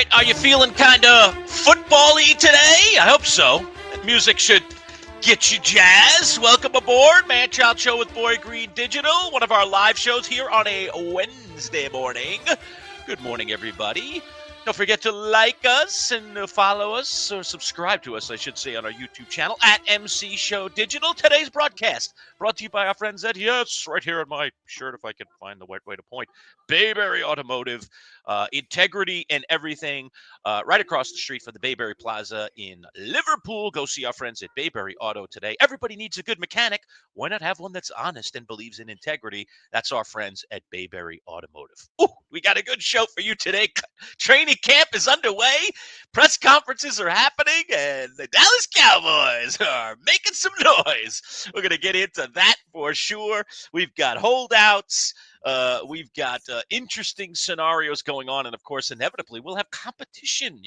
right, are you feeling kind of football-y today? I hope so. That music should get you jazzed. Welcome aboard, Manchild Show with Boy Green Digital, one of our live shows here on a Wednesday morning. Good morning, everybody. Don't forget to like us and follow us, or subscribe to us, I should say, on our YouTube channel at MC Show Digital. Today's broadcast brought to you by our friends at, yes, right here on my shirt, if I can find the right way to point, Bayberry Automotive. Integrity and everything right across the street from the Bayberry Plaza in Liverpool. Go see our friends at Bayberry Auto today. Everybody needs a good mechanic. Why not have one that's honest and believes in integrity? That's our friends at Bayberry Automotive. Ooh, we got a good show for you today. Training camp is underway. Press conferences are happening, and the Dallas Cowboys are making some noise. We're going to get into that for sure. We've got holdouts. We've got interesting scenarios going on. And, of course, inevitably, we'll have competition,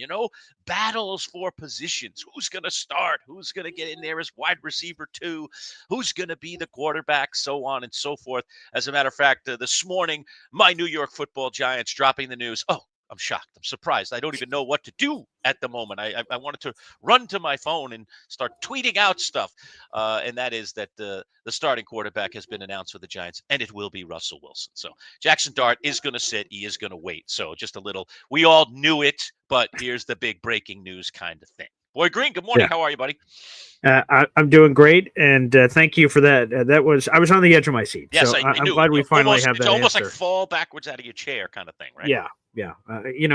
battles for positions. Who's going to start? Who's going to get in there as wide receiver 2? Who's going to be the quarterback? So on and so forth. As a matter of fact, this morning, my New York Football Giants dropping the news. Oh, I'm shocked. I'm surprised. I don't even know what to do at the moment. I wanted to run to my phone and start tweeting out stuff. And that is that the starting quarterback has been announced for the Giants, and it will be Russell Wilson. So Jackson Dart is going to sit. He is going to wait. So just a little, we all knew it, but here's the big breaking news kind of thing. Boy Green, good morning. Yeah. How are you, buddy? I'm doing great, and thank you for that. I was on the edge of my seat. Yes, so I'm glad we finally have that. It's almost answer. Like fall backwards out of your chair kind of thing, right? Yeah.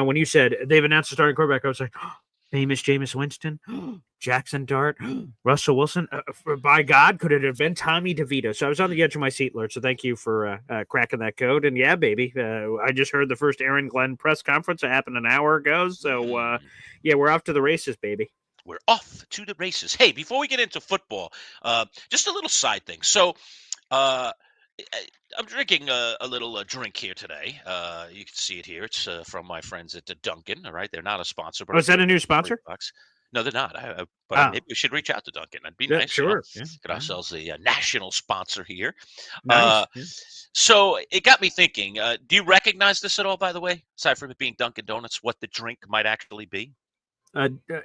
When you said they've announced the starting quarterback, I was like, famous Jameis Winston, Jackson Dart, Russell Wilson. By God, could it have been Tommy DeVito? So I was on the edge of my seat, Lerch. So thank you for cracking that code. And yeah, baby, I just heard the first Aaron Glenn press conference. It happened an hour ago. So yeah, we're off to the races, baby. We're off to the races. Hey, before we get into football, just a little side thing. So I'm drinking a little drink here today. You can see it here. It's from my friends at Dunkin'. All right, they're not a sponsor. But is that a new sponsor? No, they're not. But maybe we should reach out to Dunkin'. That'd be nice. Sure. Get ourselves a national sponsor here. Nice. So it got me thinking. Do you recognize this at all, by the way? Aside from it being Dunkin' Donuts, what the drink might actually be?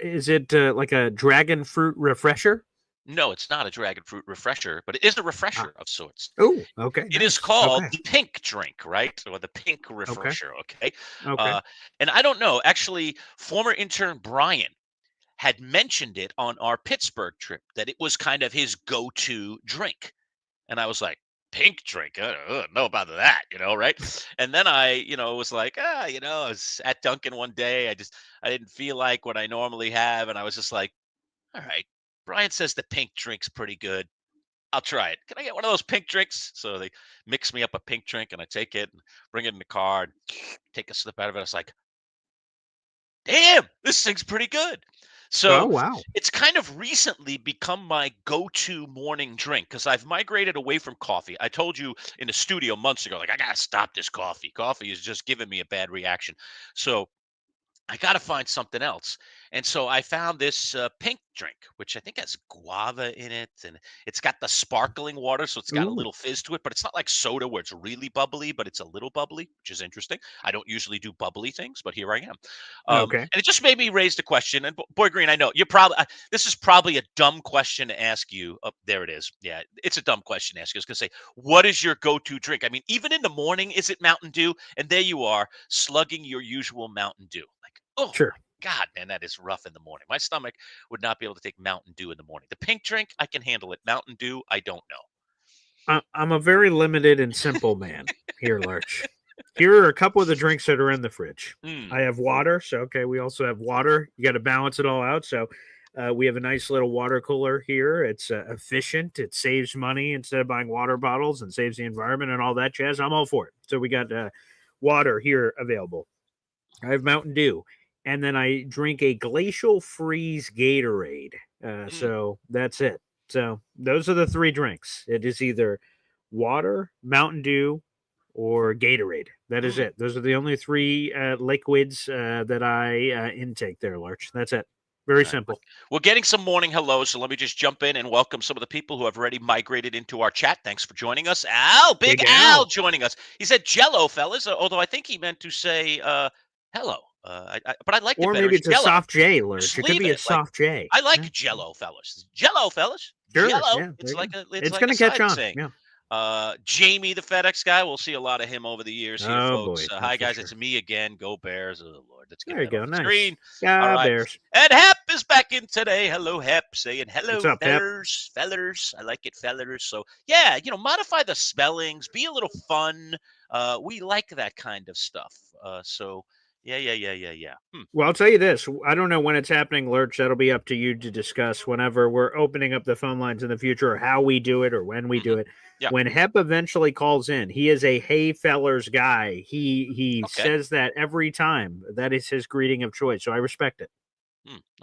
Is it like a dragon fruit refresher? No, it's not a dragon fruit refresher, but it is a refresher of sorts. Oh, okay. It is called the pink drink, right? Or the pink refresher, okay? And I don't know. Actually, former intern Brian had mentioned it on our Pittsburgh trip, that it was kind of his go-to drink. And I was like, pink drink? I don't know about that, right? And then I, was like, I was at Dunkin' one day. I didn't feel like what I normally have. And I was just like, all right, Brian says the pink drink's pretty good. I'll try it. Can I get one of those pink drinks? So they mix me up a pink drink, and I take it and bring it in the car and take a sip out of it. I was like, damn, this thing's pretty good. So wow. It's kind of recently become my go-to morning drink because I've migrated away from coffee. I told you in the studio months ago, like, I got to stop this coffee. Coffee is just giving me a bad reaction. So I got to find something else. And so I found this pink drink, which I think has guava in it. And it's got the sparkling water, so it's got a little fizz to it. But it's not like soda where it's really bubbly, but it's a little bubbly, which is interesting. I don't usually do bubbly things, but here I am. And it just made me raise the question. And Boy Green, I know you're probably this is probably a dumb question to ask you. Oh, there it is. Yeah, it's a dumb question to ask you. I was going to say, what is your go-to drink? I mean, even in the morning, is it Mountain Dew? And there you are, slugging your usual Mountain Dew. Oh, sure. God, man, that is rough in the morning. My stomach would not be able to take Mountain Dew in the morning. The pink drink, I can handle it. Mountain Dew, I don't know. I'm a very limited and simple man here, Lerch. Here are a couple of the drinks that are in the fridge. I have water. So, we also have water. You got to balance it all out. So we have a nice little water cooler here. It's efficient. It saves money instead of buying water bottles and saves the environment and all that jazz. I'm all for it. So we got water here available. I have Mountain Dew. And then I drink a Glacial Freeze Gatorade. So that's it. So those are the three drinks. It is either water, Mountain Dew, or Gatorade. That is it. Those are the only three liquids that I intake there, Lerch. That's it. Very simple. We're getting some morning hellos, so let me just jump in and welcome some of the people who have already migrated into our chat. Thanks for joining us. Big Al joining us. He said Jello, fellas, although I think he meant to say hello. But I liked it Or better maybe as it's a Jello. soft J, Lurch. Just It could leave be a it. Like, soft J. I like Jello, fellas. Jello, fellas. Sure. Jello. Yeah, It's like it's a going to catch side on. saying. Yeah. Jamie, the FedEx guy, we'll see a lot of him over the years here, Oh, folks. boy. That's Hi, for guys. sure. It's me again. Go Bears. Oh, Lord. Let's get There you that go. off the Nice. screen. Yeah, All right. Bears. And Hep is back in today. Hello, Hep. Saying hello, What's up, Hep? fellers. I like it, fellers. So, yeah, modify the spellings. Be a little fun. We like that kind of stuff. So, yeah. Well, I'll tell you this. I don't know when it's happening, Lurch. That'll be up to you to discuss whenever we're opening up the phone lines in the future, or how we do it, or when we do it. Yeah. When Hep eventually calls in, he is a "Hey fellers" guy. He Okay. says that every time. That is his greeting of choice. So I respect it.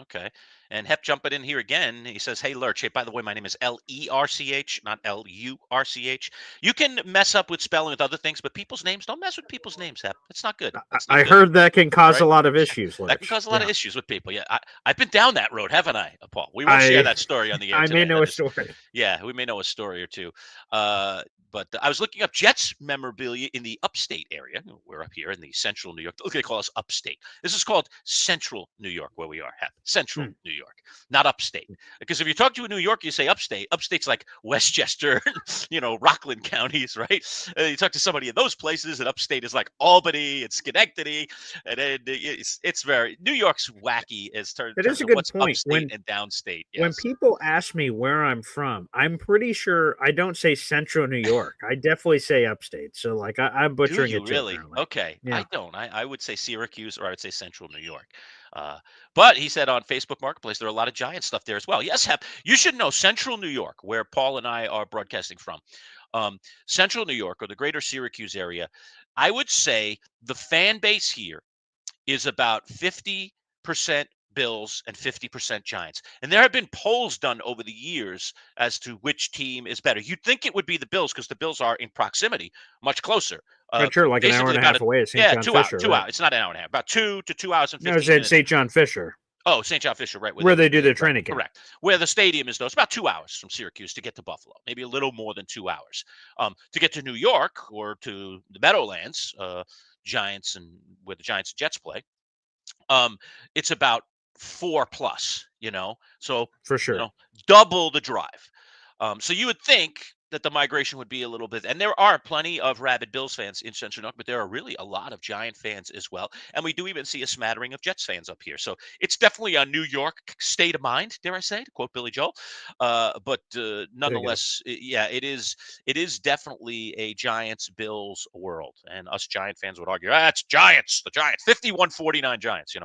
Okay. And Hep jumping in here again. He says, "Hey, Lurch. Hey, by the way, my name is Lerch, not Lurch. You can mess up with spelling with other things, but people's names, don't mess with people's names, Hep. It's not good. That's not I good. heard that can cause Right? a lot of issues, Lurch. That can cause a lot of issues with people. Yeah, I've been down that road, haven't I, Paul? We won't share that story on the air I today. may know a story. Yeah, we may know a story or two. But I was looking up Jets memorabilia in the upstate area. We're up here in the central New York. Look, they call us upstate. This is called central New York, where we are. Central New York, not upstate. Because if you talk to a New Yorker, you say upstate. Upstate's like Westchester, Rockland counties, right? You talk to somebody in those places, and upstate is like Albany and Schenectady. And then it's very, New York's wacky as terms That is a of good what's point. upstate and downstate. Yes. When people ask me where I'm from, I'm pretty sure I don't say central New York. I definitely say upstate. So, like, I'm butchering Do you it too, really? apparently. Okay. Yeah. I don't. I would say Syracuse, or I would say Central New York. But he said on Facebook Marketplace, there are a lot of Giant stuff there as well. Yes, Hep, you should know Central New York, where Paul and I are broadcasting from. Central New York, or the greater Syracuse area, I would say the fan base here is about 50% Bills and 50% Giants. And there have been polls done over the years as to which team is better. You'd think it would be the Bills, because the Bills are in proximity, much closer. But sure, like an hour Basically and a half away at St. John 2 hours. Fisher. 2 Right? hours. It's not an hour and a half. About 2 to 2 hours and No, 15 it's minutes. St. John Fisher. Oh, St. John Fisher, right. Where they do the training camp. Correct. Where the stadium is, though, it's about 2 hours from Syracuse to get to Buffalo. Maybe a little more than 2 hours. To get to New York or to the Meadowlands, Giants, and where the Giants and Jets play, it's about 4 plus, so For sure. double the drive. So you would think that the migration would be a little bit, and there are plenty of rabid Bills fans in Central New York, but there are really a lot of Giant fans as well. And we do even see a smattering of Jets fans up here. So it's definitely a New York state of mind, dare I say, to quote Billy Joel. But nonetheless, it is definitely a Giants Bills world. And us Giant fans would argue, it's Giants, the Giants, 51-49 Giants,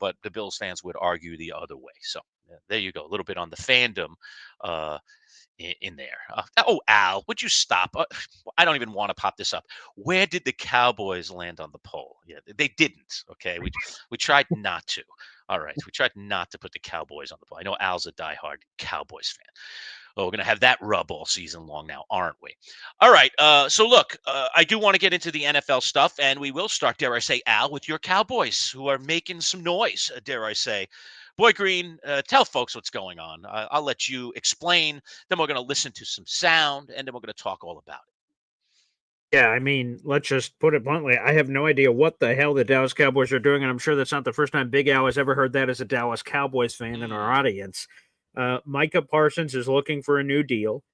but the Bills fans would argue the other way. So there you go, a little bit on the fandom in there. Al, would you stop? I don't even want to pop this up. Where did the Cowboys land on the poll? Yeah, they didn't. Okay, we tried not to. All right, we tried not to put the Cowboys on the poll. I know Al's a diehard Cowboys fan. Oh, we're going to have that rub all season long now, aren't we? All right. So, look, I do want to get into the NFL stuff, and we will start, dare I say, Al, with your Cowboys, who are making some noise, dare I say. Boy Green, tell folks what's going on. I'll let you explain. Then we're going to listen to some sound, and then we're going to talk all about it. Yeah, I mean, let's just put it bluntly. I have no idea what the hell the Dallas Cowboys are doing, and I'm sure that's not the first time Big Al has ever heard that as a Dallas Cowboys fan in our audience. Micah Parsons is looking for a new deal.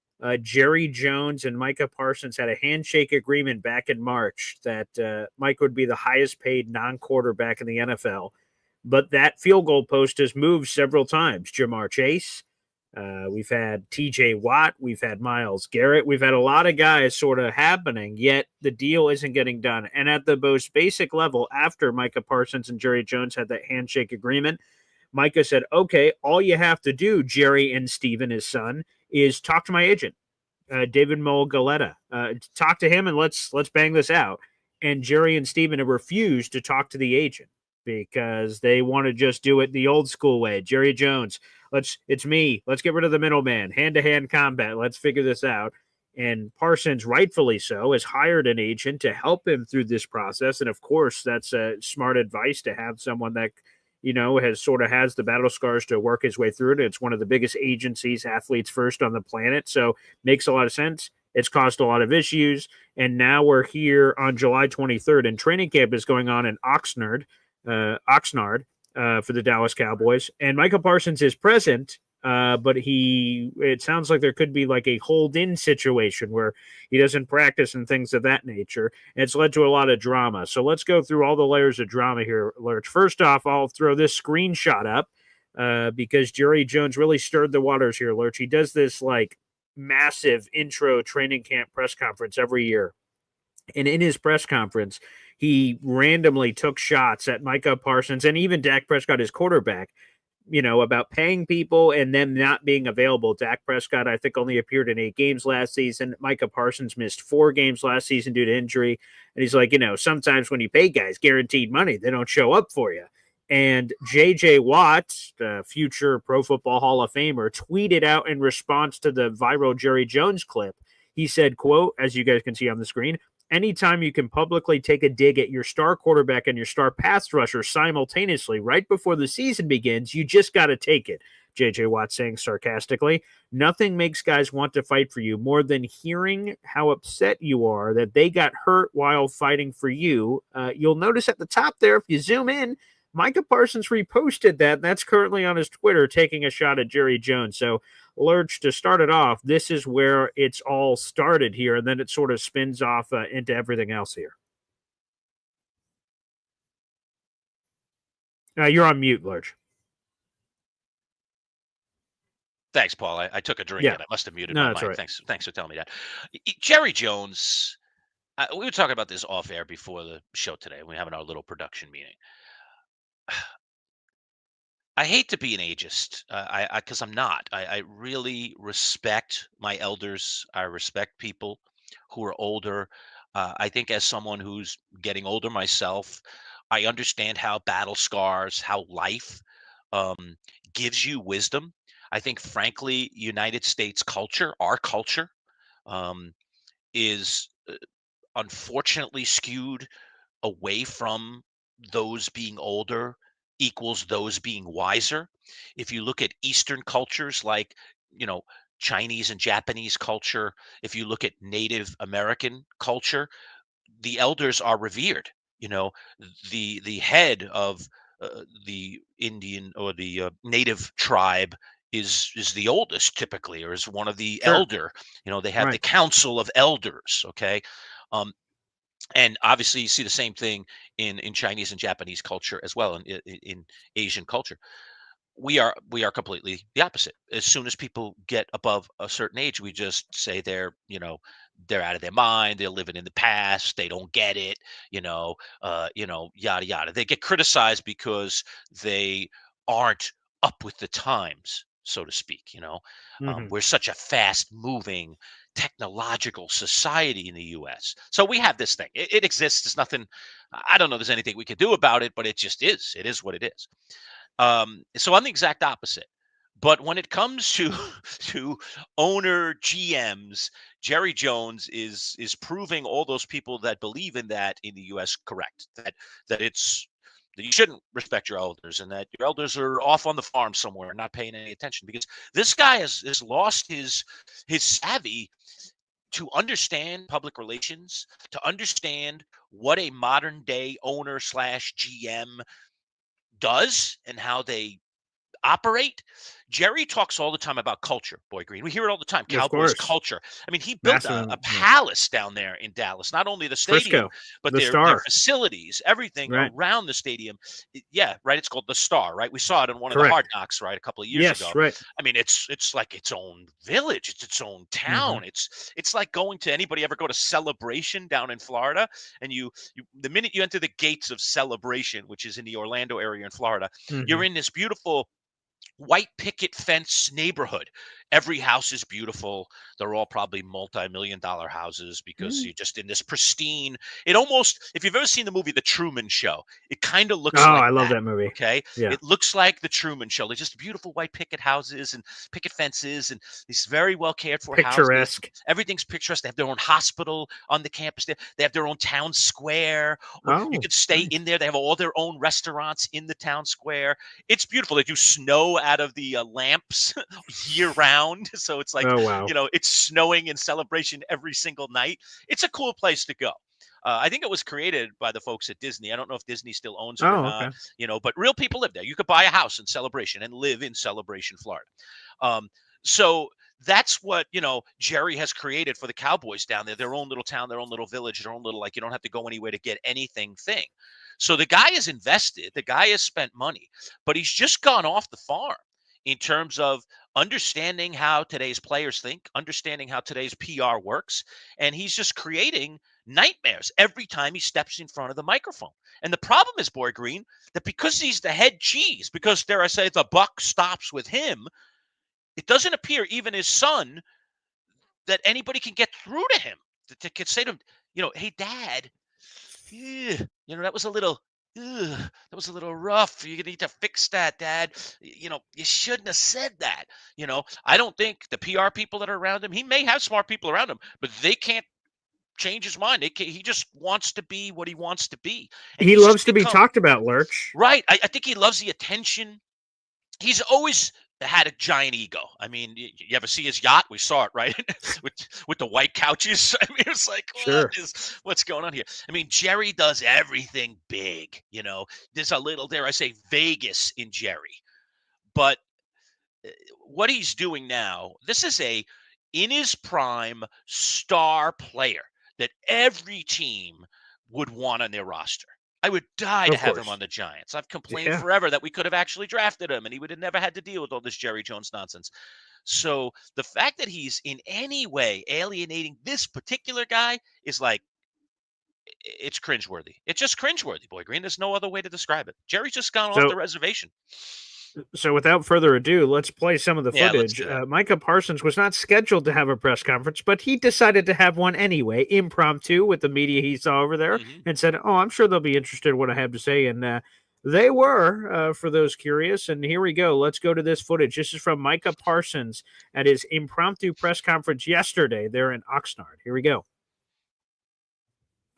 Jerry Jones and Micah Parsons had a handshake agreement back in March that Mike would be the highest paid non-quarterback in the NFL. But that field goal post has moved several times. Jamar Chase, we've had TJ Watt, we've had Myles Garrett, we've had a lot of guys sort of happening, yet the deal isn't getting done. And at the most basic level, after Micah Parsons and Jerry Jones had that handshake agreement, Micah said, okay, all you have to do, Jerry and Steven, his son, is talk to my agent, David Mulgalletta. Talk to him and let's bang this out. And Jerry and Steven have refused to talk to the agent because they want to just do it the old school way. Jerry Jones, it's me. Let's get rid of the middleman. Hand-to-hand combat. Let's figure this out. And Parsons, rightfully so, has hired an agent to help him through this process. And of course, that's smart advice to have someone that has the battle scars to work his way through it. It's one of the biggest agencies, Athletes First, on the planet. So makes a lot of sense. It's caused a lot of issues. And now we're here on July 23rd, and training camp is going on in Oxnard. Oxnard for the Dallas Cowboys. And Micah Parsons is present, but it sounds like there could be like a hold-in situation where he doesn't practice and things of that nature. And it's led to a lot of drama. So let's go through all the layers of drama here, Lerch. First off, I'll throw this screenshot up because Jerry Jones really stirred the waters here, Lerch. He does this like massive intro training camp press conference every year. And in his press conference, he randomly took shots at Micah Parsons and even Dak Prescott, his quarterback, about paying people and them not being available. Dak Prescott, I think, only appeared in 8 games last season. Micah Parsons missed 4 games last season due to injury. And he's like, sometimes when you pay guys guaranteed money, they don't show up for you. And J.J. Watt, the future Pro Football Hall of Famer, tweeted out in response to the viral Jerry Jones clip. He said, quote, as you guys can see on the screen, anytime you can publicly take a dig at your star quarterback and your star pass rusher simultaneously right before the season begins, you just got to take it. J.J. Watt saying sarcastically, nothing makes guys want to fight for you more than hearing how upset you are that they got hurt while fighting for you. You'll notice at the top there, if you zoom in, Micah Parsons reposted that. That's currently on his Twitter, taking a shot at Jerry Jones. So, Lerch, to start it off, this is where it's all started here, and then it sort of spins off into everything else here. You're on mute, Lerch. Thanks, Paul. I took a drink and I must have muted my mic. Right. Thanks for telling me that. Jerry Jones, we were talking about this off air before the show today. We're having our little production meeting. I hate to be an ageist, because I'm not. I really respect my elders. I respect people who are older. I think as someone who's getting older myself, I understand how battle scars, how life gives you wisdom. I think, frankly, United States culture, our culture, is unfortunately skewed away from those being older equals those being wiser. If you look at Eastern cultures like, Chinese and Japanese culture, if you look at Native American culture, the elders are revered. The head of the Indian or the native tribe is the oldest typically, or is one of the elder. They have the council of elders. Okay. And obviously, you see the same thing in Chinese and Japanese culture as well, in Asian culture. We are completely the opposite. As soon as people get above a certain age, we just say they're out of their mind. They're living in the past. They don't get it. Yada yada. They get criticized because they aren't up with the times, so to speak. We're such a fast-moving technological society in the U.S. So we have this thing. It exists. There's nothing. I don't know. There's anything we can do about it, but it just is. It is what it is. So I'm the exact opposite. But when it comes to owner GMs, Jerry Jones is proving all those people that believe in that in the U.S. correct. That you shouldn't respect your elders, and that your elders are off on the farm somewhere not paying any attention, because this guy has lost his savvy to understand public relations, to understand what a modern day owner / GM does and how they operate. Jerry talks all the time about culture, Boy Green. We hear it all the time. Cowboys culture. I mean, he built a palace down there in Dallas. Not only the stadium, but their facilities, everything around the stadium. Yeah, right. It's called the Star, right? We saw it in one of the Hard Knocks, right, a couple of years ago. Right. I mean, it's like its own village. It's its own town. It's like going to anybody ever go to Celebration down in Florida, and you the minute you enter the gates of Celebration, which is in the Orlando area in Florida, you're in this beautiful white picket fence neighborhood. Every house is beautiful. They're all probably multi-million-dollar houses because you're just in this pristine. It almost, if you've ever seen the movie The Truman Show, it kind of looks like I love that movie. Okay. Yeah. It looks like The Truman Show. They're just beautiful white picket houses and picket fences and these very well cared for picturesque houses. Everything's picturesque. They have their own hospital on the campus. They have their own town square. You could stay in there. They have all their own restaurants in the town square. It's beautiful. They do snow out of the lamps year round. So it's like, it's snowing in Celebration every single night. It's a cool place to go. I think it was created by the folks at Disney. I don't know if Disney still owns it or Oh, not, okay. but real people live there. You could buy a house in Celebration and live in Celebration, Florida. So that's what, Jerry has created for the Cowboys down there, their own little town, their own little village, their own little, you don't have to go anywhere to get anything thing. So the guy is invested, the guy has spent money, but he's just gone off the farm in terms of understanding how today's players think, understanding how today's PR works, and he's just creating nightmares every time he steps in front of the microphone. And the problem is, Boy Green, that because he's the head cheese, because dare I say the buck stops with him, it doesn't appear even his son that anybody can get through to him to say to him, hey, Dad, that was a little, that was a little rough. You need to fix that, Dad. You shouldn't have said that. I don't think the PR people that are around him, he may have smart people around him, but they can't change his mind. He just wants to be what he wants to be. And He loves to be talked about, Lerch. Right. I think he loves the attention. He's always had a giant ego. I mean, you ever see his yacht? We saw it, right? with the white couches. I mean, it's like, what's going on here? I mean, Jerry does everything big. There's a little, dare I say, Vegas in Jerry. But what he's doing now, this is in his prime star player that every team would want on their roster. I would die to have him on the Giants. I've complained forever that we could have actually drafted him and he would have never had to deal with all this Jerry Jones nonsense. So the fact that he's in any way alienating this particular guy is it's cringeworthy. It's just cringeworthy, Boy Green. There's no other way to describe it. Jerry's just gone off the reservation. So without further ado, let's play some of the footage. Micah Parsons was not scheduled to have a press conference, but he decided to have one anyway, impromptu, with the media he saw over there, and said, I'm sure they'll be interested in what I have to say. And they were, for those curious. And here we go. Let's go to this footage. This is from Micah Parsons at his impromptu press conference yesterday there in Oxnard. Here we go.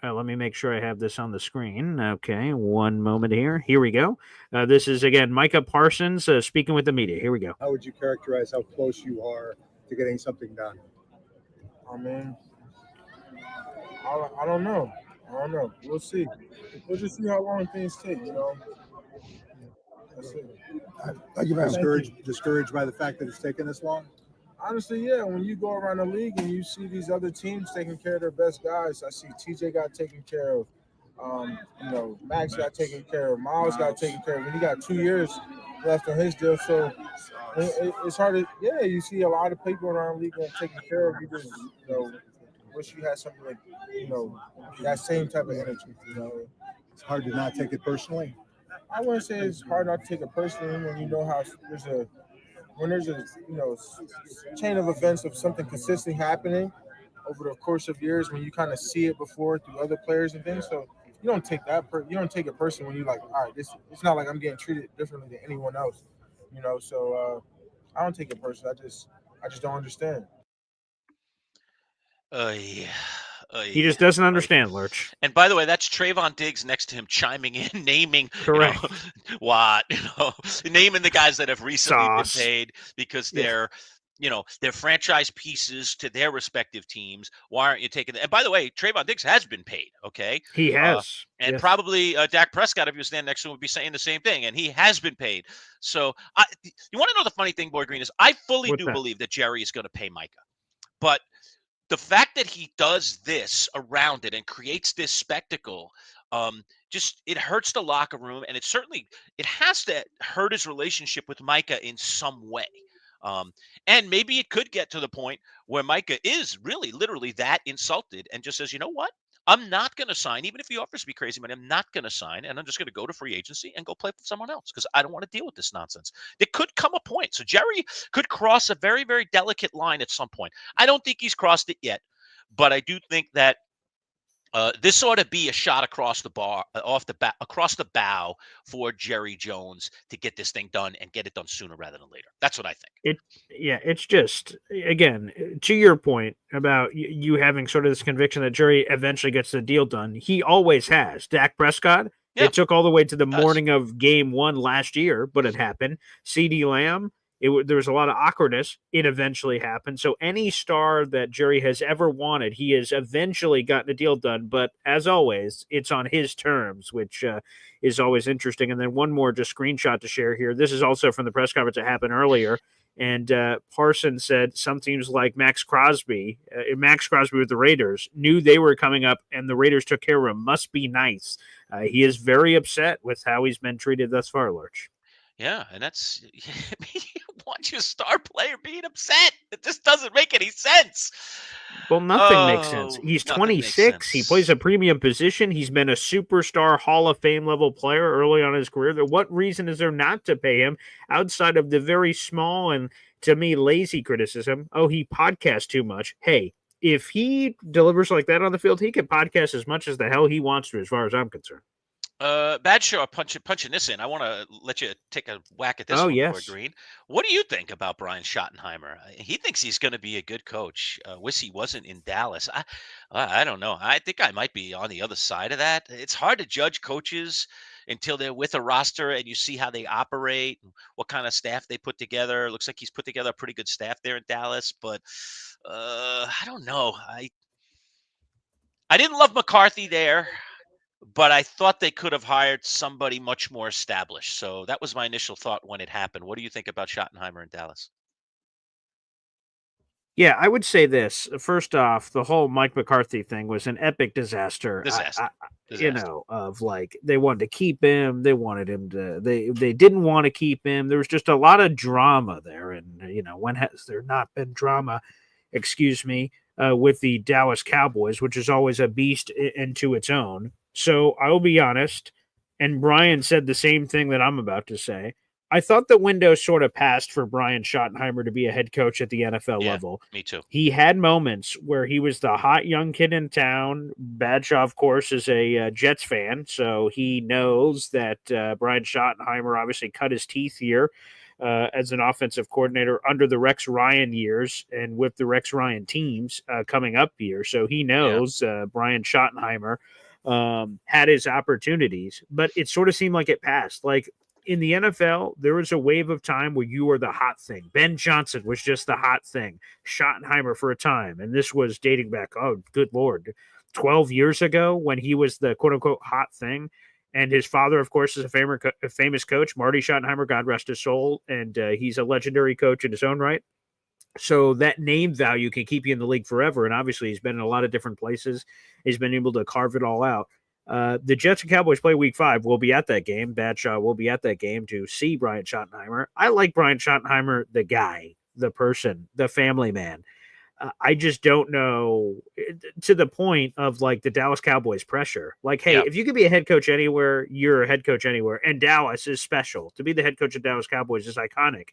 Let me make sure I have this on the screen. Okay, one moment here. Here we go. This is, again, Micah Parsons speaking with the media. Here we go. How would you characterize how close you are to getting something done? I mean, I don't know. We'll see. We'll just see how long things take, That's it. Are you discouraged by the fact that it's taken this long? Honestly, yeah. When you go around the league and you see these other teams taking care of their best guys, I see TJ got taken care of. Max got taken care of. Miles got taken care of. And he got 2 years left on his deal. So it's hard to, you see a lot of people around the league getting taken care of. You just, wish you had something like, that same type of energy. It's hard to not take it personally. I wouldn't say it's hard not to take it personally when you know how there's a chain of events of something consistently happening over the course of years, when you kind of see it before through other players and things. So you don't take it personally when you're like, all right, it's not like I'm getting treated differently than anyone else, So I don't take it personally. I just don't understand. He just doesn't understand, Lerch. And by the way, that's Trayvon Diggs next to him chiming in, naming, naming the guys that have recently been paid because they're franchise pieces to their respective teams. Why aren't you taking that? And by the way, Trayvon Diggs has been paid, okay? He has. And probably Dak Prescott, if he was standing next to him, would be saying the same thing, and he has been paid. So you want to know the funny thing, Boy Green, is I fully believe that Jerry is going to pay Micah. But the fact that he does this around it and creates this spectacle, it hurts the locker room, and it has to hurt his relationship with Micah in some way. And maybe it could get to the point where Micah is really literally that insulted and just says, you know what? I'm not going to sign, even if he offers me crazy money. I'm not going to sign, and I'm just going to go to free agency and go play for someone else because I don't want to deal with this nonsense. There could come a point. So Jerry could cross a very, very delicate line at some point. I don't think he's crossed it yet, but I do think that this ought to be a shot across the bow for Jerry Jones to get this thing done and get it done sooner rather than later. That's what I think. It's just, again, to your point about you having sort of this conviction that Jerry eventually gets the deal done. He always has. Dak Prescott, it took all the way to the morning of game 1 last year, but it happened. CeeDee Lamb, There was a lot of awkwardness. It eventually happened. So any star that Jerry has ever wanted, he has eventually gotten a deal done. But as always, it's on his terms, which is always interesting. And then one more just screenshot to share here. This is also from the press conference that happened earlier. And Parsons said some teams like Max Crosby with the Raiders knew they were coming up, and the Raiders took care of him. Must be nice. He is very upset with how he's been treated thus far, Lurch. Yeah, and that's I mean, you want your star player being upset. It just doesn't make any sense. Well, nothing makes sense. He's Nothing 26. He plays a premium position. He's been a superstar Hall of Fame level player early on in his career. What reason is there not to pay him outside of the very small and, to me, lazy criticism? Oh, he podcasts too much. Hey, if he delivers like that on the field, he can podcast as much as the hell he wants to, as far as I'm concerned. Bad show punching this in. I want to let you take a whack at this one, yes. Green. What do you think about Brian Schottenheimer? He thinks he's going to be a good coach. Wish he wasn't in Dallas. I don't know. I think I might be on the other side of that. It's hard to judge coaches until they're with a roster and you see how they operate, and what kind of staff they put together. It looks like he's put together a pretty good staff there in Dallas, but I don't know. I didn't love McCarthy there, but I thought they could have hired somebody much more established. So that was my initial thought when it happened. What do you think about Schottenheimer in Dallas? Yeah, I would say this. First off, the whole Mike McCarthy thing was an epic disaster. Disaster. You know, of like they wanted to keep him, they wanted him to, they didn't want to keep him. There was just a lot of drama there, and you know, when has there not been drama? Excuse me, with the Dallas Cowboys, which is always a beast into its own. So I will be honest, and Brian said the same thing that I'm about to say. I thought the window sort of passed for Brian Schottenheimer to be a head coach at the NFL level. Me too. He had moments where he was the hot young kid in town. Badshaw, of course, is a Jets fan, so he knows that Brian Schottenheimer obviously cut his teeth here as an offensive coordinator under the Rex Ryan years and with the Rex Ryan teams coming up here. So he knows Brian Schottenheimer had his opportunities, but it sort of seemed like it passed. Like, in the NFL, there was a wave of time where you were the hot thing. Ben Johnson was just the hot thing. Schottenheimer for a time. And this was dating back, oh, good Lord, 12 years ago when he was the quote-unquote hot thing. And his father, of course, is a famous coach, Marty Schottenheimer, God rest his soul. And he's a legendary coach in his own right. So that name value can keep you in the league forever. And obviously, he's been in a lot of different places. He's been able to carve it all out. The Jets and Cowboys play week 5. We'll be at that game. Badshaw will be at that game to see Brian Schottenheimer. I like Brian Schottenheimer, the guy, the person, the family man. I just don't know to the point of like the Dallas Cowboys pressure. Like, hey, if you could be a head coach anywhere, you're a head coach anywhere. And Dallas is special. To be the head coach of Dallas Cowboys is iconic.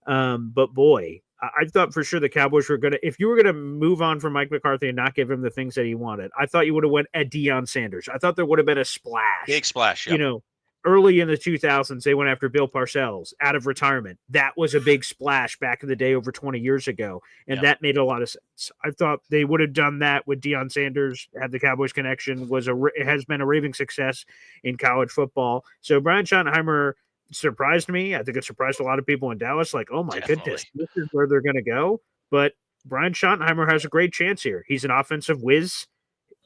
But boy, I thought for sure the Cowboys were going to, if you were going to move on from Mike McCarthy and not give him the things that he wanted, I thought you would have went at Deion Sanders. I thought there would have been a splash. Big splash, You know, early in the 2000s, they went after Bill Parcells out of retirement. That was a big splash back in the day over 20 years ago, and that made a lot of sense. I thought they would have done that with Deion Sanders, had the Cowboys connection, it has been a raving success in college football. So Brian Schottenheimer surprised me. I think it surprised a lot of people in Dallas. Like, oh my goodness, this is where they're going to go. But Brian Schottenheimer has a great chance here. He's an offensive whiz.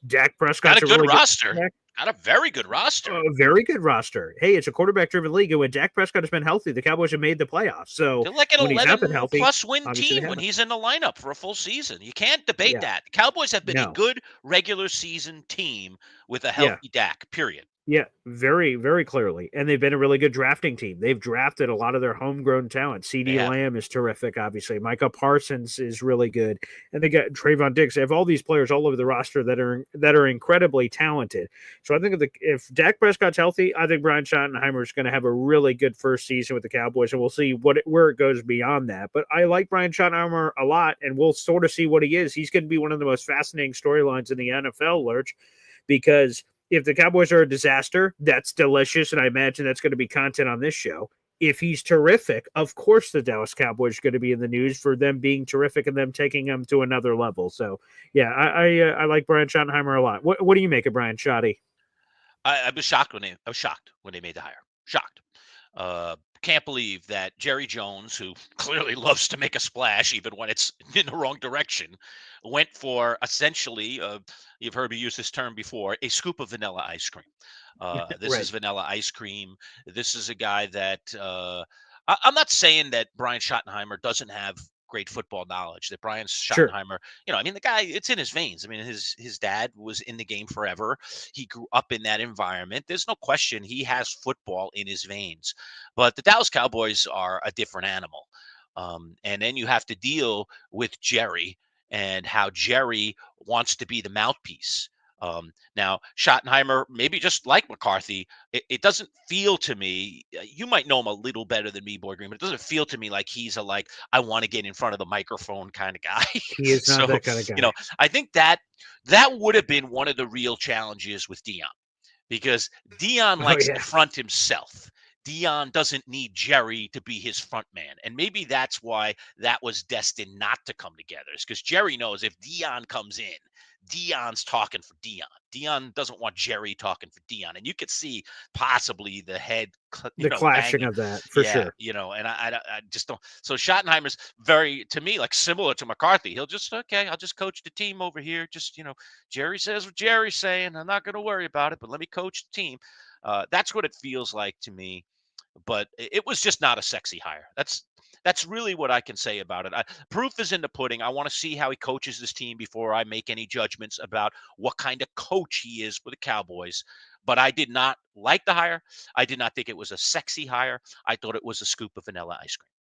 Dak Prescott's got a good roster. Got a very good roster. A very good roster. Hey, it's a quarterback-driven league, and when Dak Prescott has been healthy, the Cowboys have made the playoffs. So they're like an 11-plus win obviously team when he's in the lineup for a full season. You can't debate that. The Cowboys have been a good regular season team with a healthy Dak, period. Yeah, very, very clearly. And they've been a really good drafting team. They've drafted a lot of their homegrown talent. C.D. Lamb is terrific, obviously. Micah Parsons is really good. And they got Trayvon Diggs. They have all these players all over the roster that are incredibly talented. So I think if Dak Prescott's healthy, I think Brian Schottenheimer is going to have a really good first season with the Cowboys, and we'll see where it goes beyond that. But I like Brian Schottenheimer a lot, and we'll sort of see what he is. He's going to be one of the most fascinating storylines in the NFL, Lerch, because if the Cowboys are a disaster, that's delicious, and I imagine that's going to be content on this show. If he's terrific, of course the Dallas Cowboys are going to be in the news for them being terrific and them taking them to another level. So, yeah, I like Brian Schottenheimer a lot. What do you make of Brian Schotty? I was shocked when they made the hire. Shocked. can't believe that Jerry Jones, who clearly loves to make a splash even when it's in the wrong direction, went for essentially, you've heard me use this term before, a scoop of vanilla ice cream. This Right. is vanilla ice cream. This is a guy that I'm not saying that Brian Schottenheimer doesn't have great football knowledge. That Brian Sure. Schottenheimer, I mean, the guy, it's in his veins. I mean, his dad was in the game forever. He grew up in that environment. There's no question he has football in his veins. But the Dallas Cowboys are a different animal. And then you have to deal with Jerry and how Jerry wants to be the mouthpiece. Now, Schottenheimer, maybe just like McCarthy, it doesn't feel to me, you might know him a little better than me, Boy Green, but it doesn't feel to me like he's I want to get in front of the microphone kind of guy. He is not So, that kind of guy. I think that would have been one of the real challenges with Dion, because Dion likes to front himself. Dion doesn't need Jerry to be his front man. And maybe that's why that was destined not to come together. It's because Jerry knows if Dion comes in, Dion's talking for Dion. Dion doesn't want Jerry talking for Dion. And you could see possibly the head, the clashing banging. of that, for sure. And I just don't. So Schottenheimer's very, to me, like similar to McCarthy. He'll just, okay, I'll just coach the team over here. Just, Jerry says what Jerry's saying. I'm not going to worry about it, but let me coach the team. That's what it feels like to me. But it was just not a sexy hire. That's really what I can say about it. Proof is in the pudding. I want to see how he coaches this team before I make any judgments about what kind of coach he is for the Cowboys. But I did not like the hire. I did not think it was a sexy hire. I thought it was a scoop of vanilla ice cream.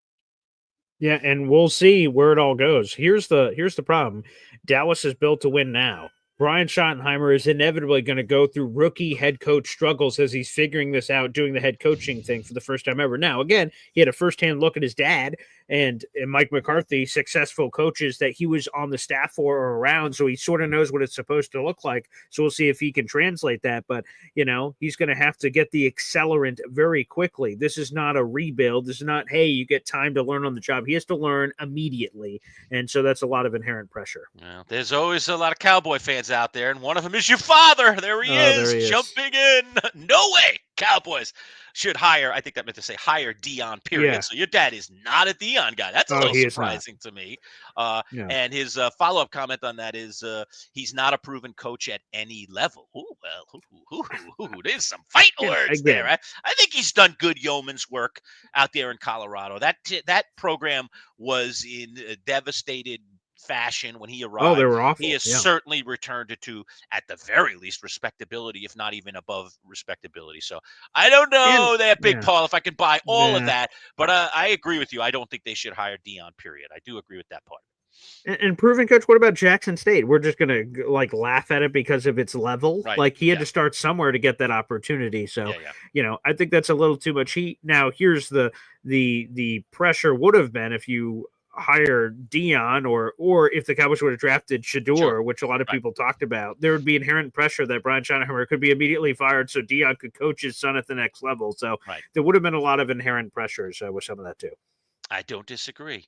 Yeah, and we'll see where it all goes. Here's the problem. Dallas is built to win now. Brian Schottenheimer is inevitably going to go through rookie head coach struggles as he's figuring this out, doing the head coaching thing for the first time ever. Now, again, he had a firsthand look at his dad and Mike McCarthy, successful coaches that he was on the staff for or around, so he sort of knows what it's supposed to look like. So we'll see if he can translate that. But, he's going to have to get the accelerant very quickly. This is not a rebuild. This is not, hey, you get time to learn on the job. He has to learn immediately, and so that's a lot of inherent pressure. Well, there's always a lot of Cowboy fans out there, and one of them is your father. There he is, jumping in. No way. Cowboys should hire, I think that meant to say hire Dion, period. Yeah. So your dad is not a Dion guy. That's a little surprising to me. And his follow-up comment on that is he's not a proven coach at any level. There's some fight words there. I think he's done good yeoman's work out there in Colorado. That program was in devastated fashion when he arrived. Oh, they were awful. He has certainly returned it to, at the very least, respectability, if not even above respectability. So I don't know that Big Paul, if I can buy all of that, but I agree with you. I don't think they should hire Dion, period. I do agree with that part. And proven coach, what about Jackson State? We're just going to laugh at it because of its level. Right. He had to start somewhere to get that opportunity. So, I think that's a little too much heat. Now, here's the pressure would have been if you hire Dion or if the Cowboys would have drafted Shador, which a lot of people talked about, there would be inherent pressure that Brian Schottenheimer could be immediately fired so Dion could coach his son at the next level. So there would have been a lot of inherent pressures with some of that too. I don't disagree.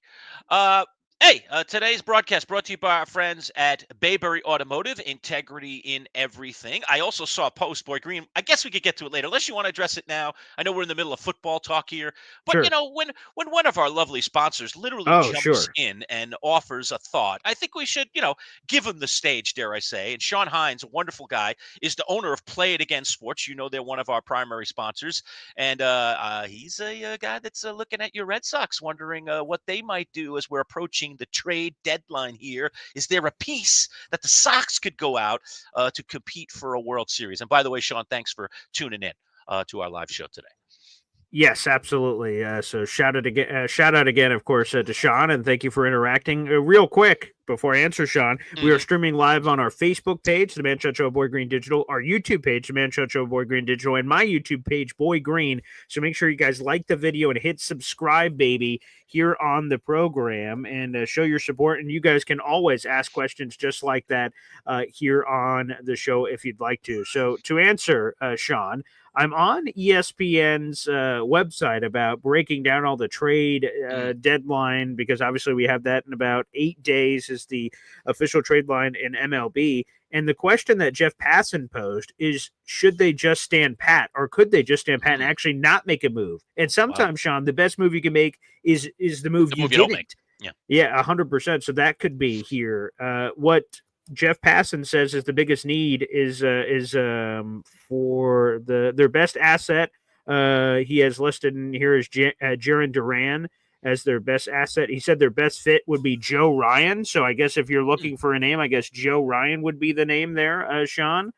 Today's broadcast brought to you by our friends at Bayberry Automotive, integrity in everything. I also saw a post, Boy Green. I guess we could get to it later, unless you want to address it now. I know we're in the middle of football talk here, but when one of our lovely sponsors literally jumps in and offers a thought, I think we should, give him the stage, dare I say. And Sean Hines, a wonderful guy, is the owner of Play It Again Sports. They're one of our primary sponsors, and he's a guy that's looking at your Red Sox, wondering what they might do as we're approaching the trade deadline here. Is there a piece that the Sox could go out to compete for a World Series? And by the way, Sean, thanks for tuning in to our live show today. Yes, absolutely. So shout out again, of course, to Sean, and thank you for interacting. Real quick, before I answer Sean, we are streaming live on our Facebook page, The Manchild Show Boy Green Digital, our YouTube page, The Manchild Show Boy Green Digital, and my YouTube page, Boy Green. So make sure you guys like the video and hit subscribe, baby, here on the program, and show your support. And you guys can always ask questions just like that here on the show if you'd like to. So to answer, Sean, I'm on ESPN's website about breaking down all the trade deadline, because obviously we have that in about 8 days is is the official trade line in MLB. And the question that Jeff Passan posed is, should they just stand pat, or could they just stand pat and actually not make a move? And sometimes, Sean, the best move you can make is the move you don't didn't make. Yeah, 100%. So that could be here. What Jeff Passan says is the biggest need is for their best asset. He has listed in here as Jaron Duran as their best asset. He said their best fit would be Joe Ryan. So I guess if you're looking for a name, I guess Joe Ryan would be the name there, Sean.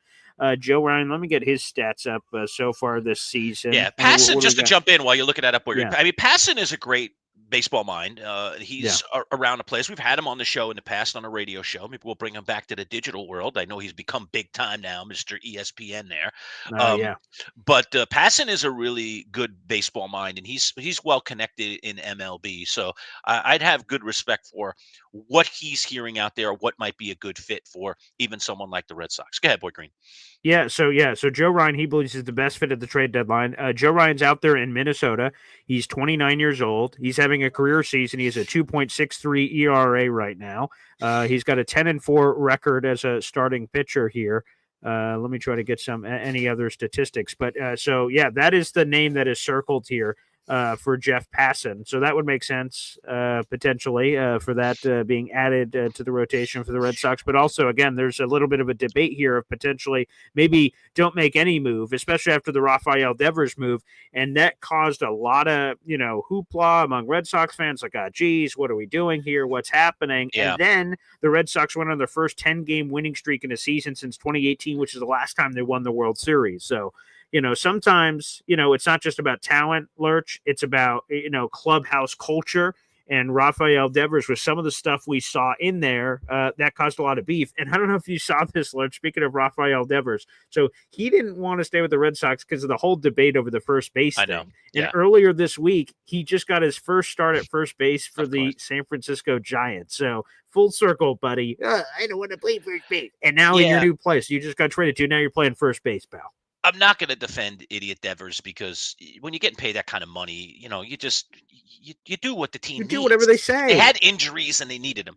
Joe Ryan, let me get his stats up so far this season. Yeah, Passan, just to jump in while you're looking that up. I mean, Passan is a great baseball mind. He's around the place. We've had him on the show in the past on a radio show. Maybe we'll bring him back to the digital world. I know he's become big time now, Mr. ESPN there. But Passan is a really good baseball mind, and he's well connected in MLB. So I'd have good respect for what he's hearing out there, what might be a good fit for even someone like the Red Sox. Go ahead, Boy Green. So Joe Ryan, he believes is the best fit at the trade deadline. Joe Ryan's out there in Minnesota. He's 29 years old. He's having a career season. He has a 2.63 ERA right now. He's got a 10-4 record as a starting pitcher here. Let me try to get any other statistics. But that is the name that is circled here for Jeff Passan. So that would make sense potentially for that being added to the rotation for the Red Sox. But also, again, there's a little bit of a debate here of potentially maybe don't make any move, especially after the Rafael Devers move. And that caused a lot of, hoopla among Red Sox fans like, geez, what are we doing here? What's happening? Yeah. And then the Red Sox went on their first 10-game winning streak in a season since 2018, which is the last time they won the World Series. So, sometimes, it's not just about talent, Lerch. It's about, clubhouse culture. And Rafael Devers with some of the stuff we saw in there, that caused a lot of beef. And I don't know if you saw this, Lerch, speaking of Rafael Devers. So he didn't want to stay with the Red Sox because of the whole debate over the first base thing. know. And earlier this week, he just got his first start at first base for the San Francisco Giants. So full circle, buddy. I don't want to play first base. And now in your new place, you just got traded to. Now you're playing first base, pal. I'm not going to defend idiot Devers because when you're getting paid that kind of money, you just you do what the team needs. Do whatever they say. They had injuries and they needed him.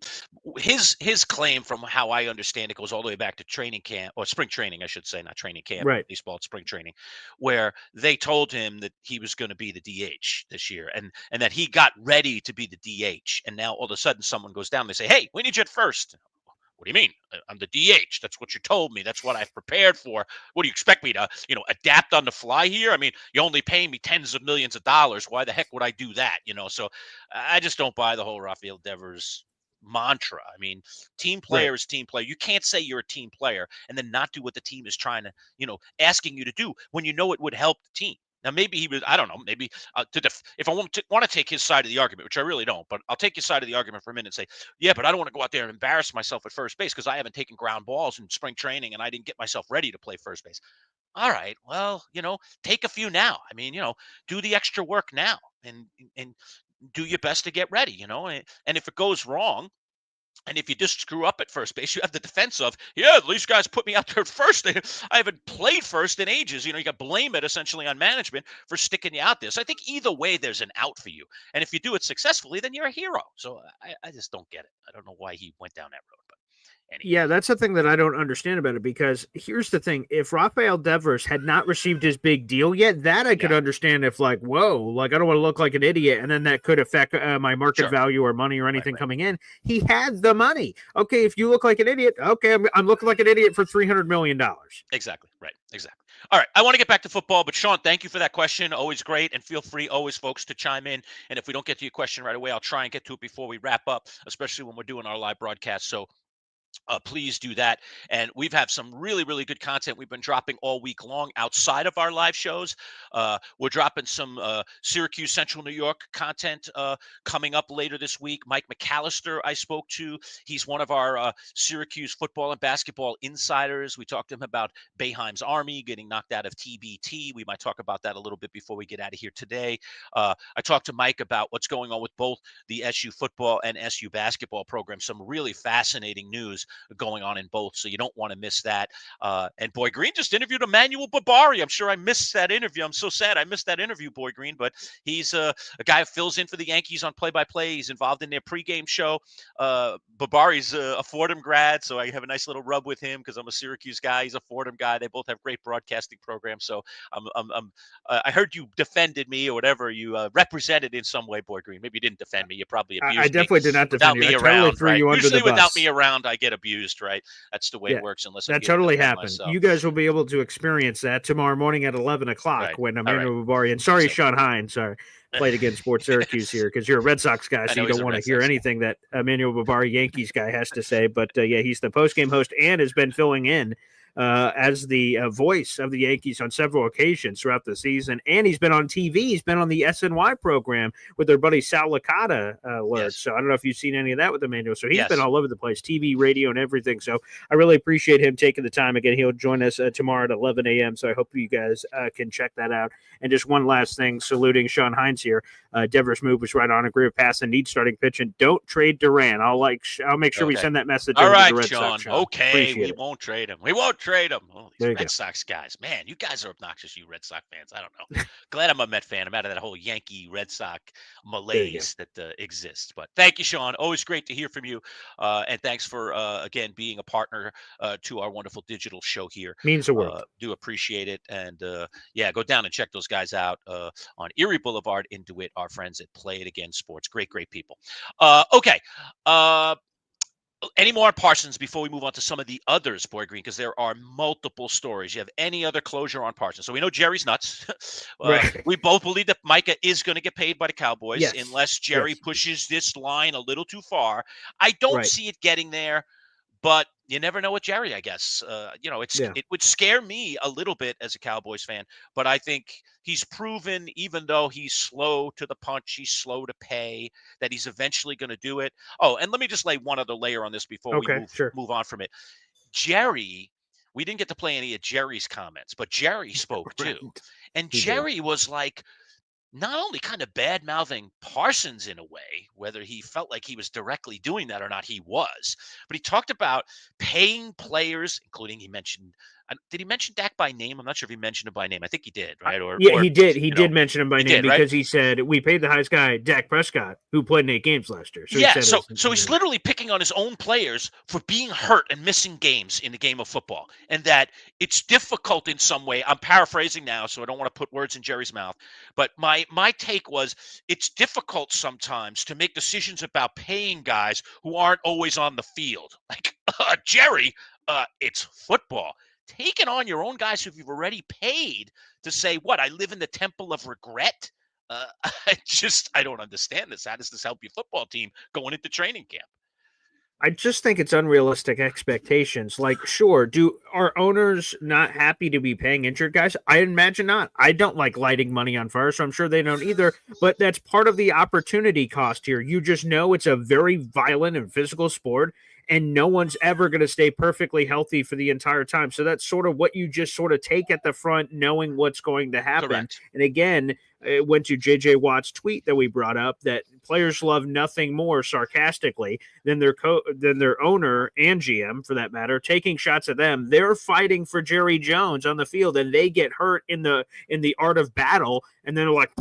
His claim, from how I understand it, goes all the way back to training camp, or spring training, I should say, not training camp, right? Baseball, it's spring training, where they told him that he was going to be the DH this year, and that he got ready to be the DH, and now all of a sudden someone goes down. They say, "Hey, we need you at first." What do you mean? I'm the DH. That's what you told me. That's what I've prepared for. What do you expect me to, adapt on the fly here? I mean, you only pay me tens of millions of dollars. Why the heck would I do that? So I just don't buy the whole Rafael Devers mantra. I mean, team player is team player. You can't say you're a team player and then not do what the team is trying to, asking you to do when it would help the team. Now, maybe he was, I don't know, maybe if I want to take his side of the argument, which I really don't, but I'll take his side of the argument for a minute and say, yeah, but I don't want to go out there and embarrass myself at first base because I haven't taken ground balls in spring training and I didn't get myself ready to play first base. All right, well, take a few now. I mean, do the extra work now and do your best to get ready, and if it goes wrong, and if you just screw up at first base, you have the defense of, these guys put me out there at first. I haven't played first in ages. You got to blame it essentially on management for sticking you out there. So I think either way, there's an out for you. And if you do it successfully, then you're a hero. So I just don't get it. I don't know why he went down that road. But anyway. Yeah, that's the thing that I don't understand about it, because here's the thing. If Rafael Devers had not received his big deal yet, that I could understand if I don't want to look like an idiot, and then that could affect my market value or money or anything coming in. He had the money. Okay, if you look like an idiot, okay, I'm looking like an idiot for $300 million. Exactly, right, exactly. All right, I want to get back to football, but Sean, thank you for that question. Always great, and feel free always, folks, to chime in. And if we don't get to your question right away, I'll try and get to it before we wrap up, especially when we're doing our live broadcast. So please do that. And we've had some really, really good content we've been dropping all week long outside of our live shows. We're dropping some Syracuse, Central New York content coming up later this week. Mike McAllister, I spoke to. He's one of our Syracuse football and basketball insiders. We talked to him about Boeheim's Army getting knocked out of TBT. We might talk about that a little bit before we get out of here today. I talked to Mike about what's going on with both the SU football and SU basketball program. Some really fascinating news things going on in both, so you don't want to miss that. And Boy Green just interviewed Emmanuel Barbari. I'm sure I missed that interview. I'm so sad I missed that interview, Boy Green, but he's a guy who fills in for the Yankees on play-by-play. He's involved in their pregame show. Barbari's a Fordham grad, so I have a nice little rub with him because I'm a Syracuse guy. He's a Fordham guy. They both have great broadcasting programs, so I heard you defended me or whatever. You represented in some way, Boy Green. Maybe you didn't defend me. You probably abused me. I definitely did not defend you. I totally threw you under Usually the bus. without me around, I get abused, right? That's the way it works. Unless that totally happened. Myself. You guys will be able to experience that tomorrow morning at 11 o'clock when Emmanuel Barbari and Sean Hines played against Sports Syracuse here, because you're a Red Sox guy, so you don't want to hear anything that Emmanuel Barbari, Yankees guy, has to say. But he's the postgame host and has been filling in as the voice of the Yankees on several occasions throughout the season. And he's been on TV. He's been on the SNY program with their buddy Sal Licata, Lerch. So I don't know if you've seen any of that with Emmanuel. So he's been all over the place, TV, radio, and everything. So I really appreciate him taking the time. Again, he'll join us tomorrow at 11 a.m. So I hope you guys can check that out. And just one last thing, saluting Sean Hines here. Devers move was right on. Agree with passing, need starting pitching. Don't trade Duran. I'll make sure we send that message over to the Red Sox. Sean. Okay, we won't trade him. We won't trade him. Oh, these Red Sox guys. Man, you guys are obnoxious, you Red Sox fans. I don't know. Glad I'm a Met fan. I'm out of that whole Yankee Red Sox malaise that exists. But thank you, Sean. Always great to hear from you. And thanks for, again, being a partner to our wonderful digital show here. Means the world. Do appreciate it. And, go down and check those guys out on Erie Boulevard in DeWitt, our friends at Play It Again Sports. Great people. Okay. Any more on Parsons before we move on to some of the others, Boy Green, because there are multiple stories. You have any other closure on Parsons? So we know Jerry's nuts. We both believe that Micah is going to get paid by the Cowboys unless Jerry pushes this line a little too far. I don't see it getting there, but you never know with Jerry, I guess. It would scare me a little bit as a Cowboys fan, but I think he's proven, even though he's slow to the punch, he's slow to pay, that he's eventually going to do it. Oh, and let me just lay one other layer on this before we move on from it. Jerry, we didn't get to play any of Jerry's comments, but Jerry spoke too. And Jerry was like, not only kind of bad-mouthing Parsons in a way, whether he felt like he was directly doing that or not, he was. But he talked about paying players, including he mentioned – did he mention Dak by name? I'm not sure if he mentioned him by name. I think he did, right? He did. He did mention him by name because he said, we paid the highest guy, Dak Prescott, who played in 8 games last year. So he's literally picking on his own players for being hurt and missing games in the game of football, and that it's difficult in some way. I'm paraphrasing now, so I don't want to put words in Jerry's mouth. But my take was it's difficult sometimes to make decisions about paying guys who aren't always on the field. Like, Jerry, it's football. Taking on your own guys who you've already paid to say, what, I live in the temple of regret? I don't understand this. How does this help your football team going into training camp? I just think it's unrealistic expectations. Like, sure, are owners not happy to be paying injured guys? I imagine not. I don't like lighting money on fire, so I'm sure they don't either. But that's part of the opportunity cost here. You just know it's a very violent and physical sport, and no one's ever going to stay perfectly healthy for the entire time. So that's sort of what you just sort of take at the front, knowing what's going to happen. Correct. And again, it went to J.J. Watt's tweet that we brought up, that players love nothing more sarcastically than their owner and GM, for that matter, taking shots at them. They're fighting for Jerry Jones on the field, and they get hurt in the art of battle, and then they're like,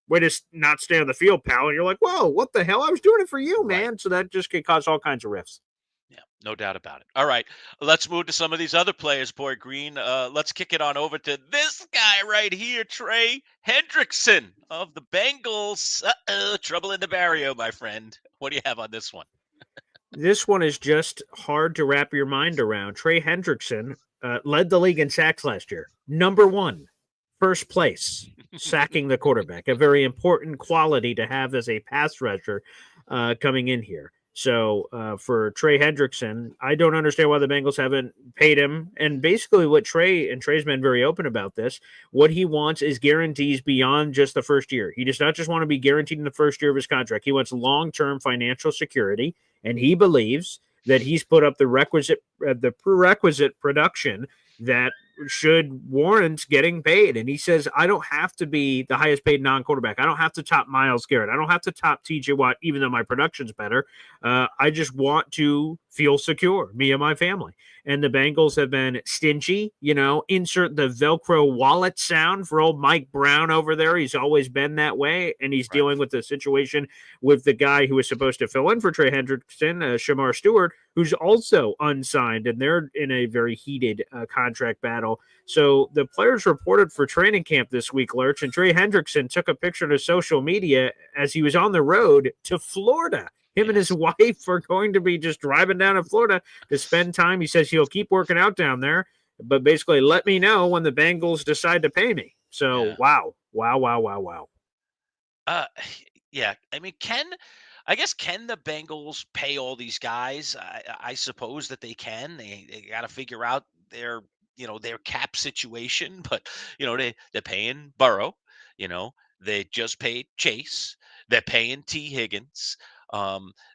way to not stay on the field, pal. And you're like, whoa, what the hell? I was doing it for you, man. So that just could cause all kinds of rifts. Yeah, no doubt about it. All right, let's move to some of these other players, Boy Green. Let's kick it on over to this guy right here, Trey Hendrickson of the Bengals. Trouble in the barrio, my friend. What do you have on this one? This one is just hard to wrap your mind around. Trey Hendrickson led the league in sacks last year. Number 1, first place, sacking the quarterback. A very important quality to have as a pass rusher coming in here. So for Trey Hendrickson, I don't understand why the Bengals haven't paid him. And basically what Trey's been very open about this, what he wants is guarantees beyond just the first year. He does not just want to be guaranteed in the first year of his contract. He wants long-term financial security, and he believes that he's put up the prerequisite production that should warrant getting paid. And he says, I don't have to be the highest paid non-quarterback. I don't have to top Myles Garrett. I don't have to top TJ Watt, even though my production's better. I just want to feel secure, me and my family. And the Bengals have been stingy, insert the Velcro wallet sound for old Mike Brown over there. He's always been that way. And he's dealing with the situation with the guy who was supposed to fill in for Trey Hendrickson, Shamar Stewart, who's also unsigned. And they're in a very heated contract battle. So the players reported for training camp this week, Lerch, and Trey Hendrickson took a picture to social media as he was on the road to Florida. Him and his wife are going to be just driving down to Florida to spend time. He says he'll keep working out down there, but basically let me know when the Bengals decide to pay me. So, wow. Yeah. I mean, can the Bengals pay all these guys? I suppose that they can. They got to figure out their cap situation, but they're paying Burrow. They just paid Chase. They're paying T. Higgins.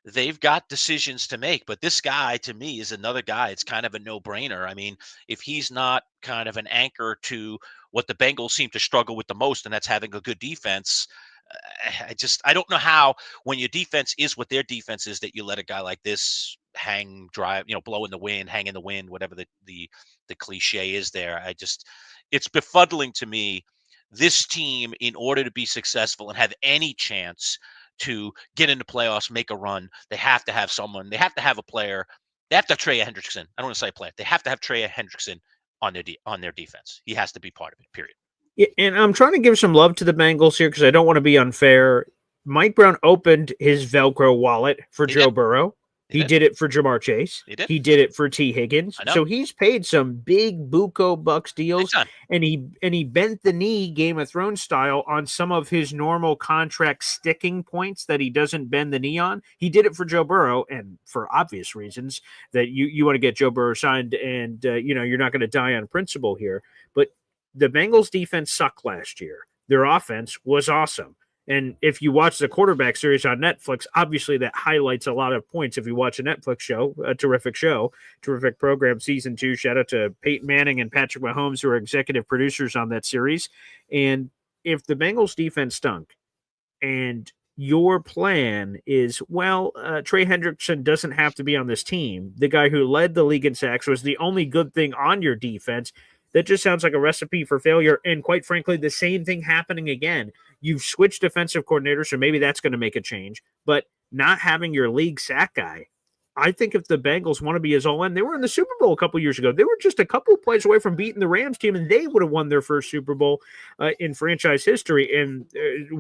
They've got decisions to make, but this guy to me is another guy. It's kind of a no-brainer. I mean, if he's not kind of an anchor to what the Bengals seem to struggle with the most, and that's having a good defense, I don't know how, when your defense is what their defense is, that you let a guy like this hang, drive, blow in the wind, hang in the wind, whatever the cliche is there. It's befuddling to me. This team, in order to be successful and have any chance to get into playoffs, make a run, they have to have someone. They have to have a player. They have to have Trey Hendrickson. I don't want to say player. They have to have Trey Hendrickson on their defense. He has to be part of it, period. Yeah, and I'm trying to give some love to the Bengals here because I don't want to be unfair. Mike Brown opened his Velcro wallet for Joe Burrow. He did it for Jamar Chase. He did it for T. Higgins. So he's paid some big buco bucks deals, and he bent the knee Game of Thrones style on some of his normal contract sticking points that he doesn't bend the knee on. He did it for Joe Burrow, and for obvious reasons that you want to get Joe Burrow signed, and you're not going to die on principle here. But the Bengals defense sucked last year. Their offense was awesome. And if you watch the quarterback series on Netflix, obviously that highlights a lot of points. If you watch a Netflix show, a terrific program, season 2, shout out to Peyton Manning and Patrick Mahomes, who are executive producers on that series. And if the Bengals defense stunk and your plan is, Trey Hendrickson doesn't have to be on this team, the guy who led the league in sacks was the only good thing on your defense, that just sounds like a recipe for failure. And quite frankly, the same thing happening again. You've switched defensive coordinators, so maybe that's going to make a change. But not having your league sack guy, I think if the Bengals want to be as all-in, they were in the Super Bowl a couple years ago. They were just a couple of plays away from beating the Rams team, and they would have won their first Super Bowl in franchise history. And the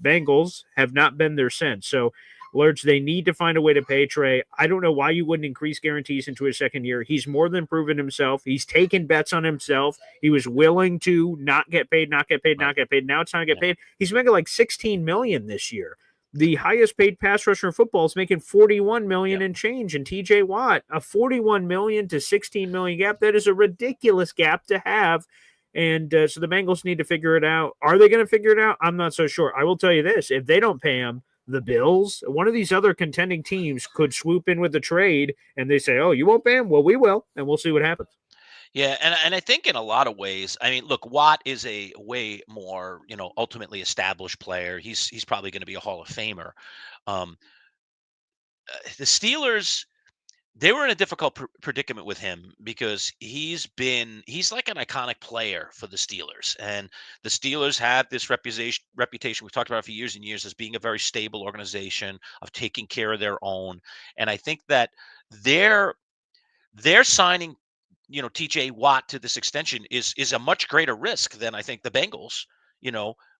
Bengals, have not been there since. So, Lerch, they need to find a way to pay Trey. I don't know why you wouldn't increase guarantees into his second year. He's more than proven himself. He's taken bets on himself. He was willing to not get paid. Now it's time to get paid. He's making like $16 million this year. The highest paid pass rusher in football is making $41 million and change. And TJ Watt, a $41 million to $16 million gap. That is a ridiculous gap to have. And so the Bengals need to figure it out. Are they going to figure it out? I'm not so sure. I will tell you this. If they don't pay him, the Bills, one of these other contending teams could swoop in with a trade, and they say, "Oh, you won't pay him? Well, we will," and we'll see what happens. Yeah, and I think in a lot of ways, I mean, look, Watt is a way more, ultimately established player. He's probably going to be a Hall of Famer. The Steelers, they were in a difficult predicament with him because he's like an iconic player for the Steelers. And the Steelers have this reputation we've talked about for years and years as being a very stable organization, of taking care of their own. And I think that they're signing, TJ Watt to this extension is a much greater risk than I think the Bengals,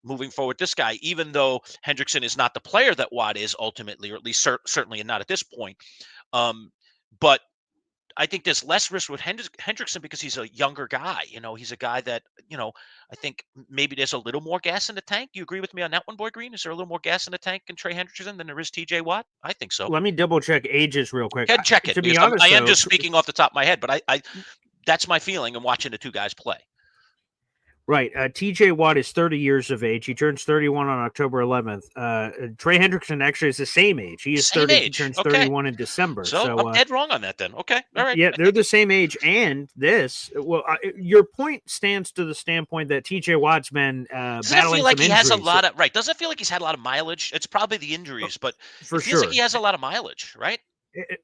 moving forward this guy, even though Hendrickson is not the player that Watt is ultimately, or at least certainly not at this point. But I think there's less risk with Hendrickson because he's a younger guy. He's a guy that, I think maybe there's a little more gas in the tank. You agree with me on that one, Boy Green? Is there a little more gas in the tank in Trey Hendrickson than there is TJ Watt? I think so. Let me double check ages real quick. Check it. To be honest, I am just speaking off the top of my head, but I that's my feeling in watching the two guys play. Right. TJ Watt is 30 years of age. He turns 31 on October 11th. Trey Hendrickson actually is the same age. He is 30. He turns 31 in December. So I'm dead wrong on that then. Okay. All right. Yeah, they're the same age. And your point stands to the standpoint that TJ Watt's been doesn't it feel like he has a lot of doesn't it feel like he's had a lot of mileage? It's probably the injuries, but for it feels sure. like he has a lot of mileage, right?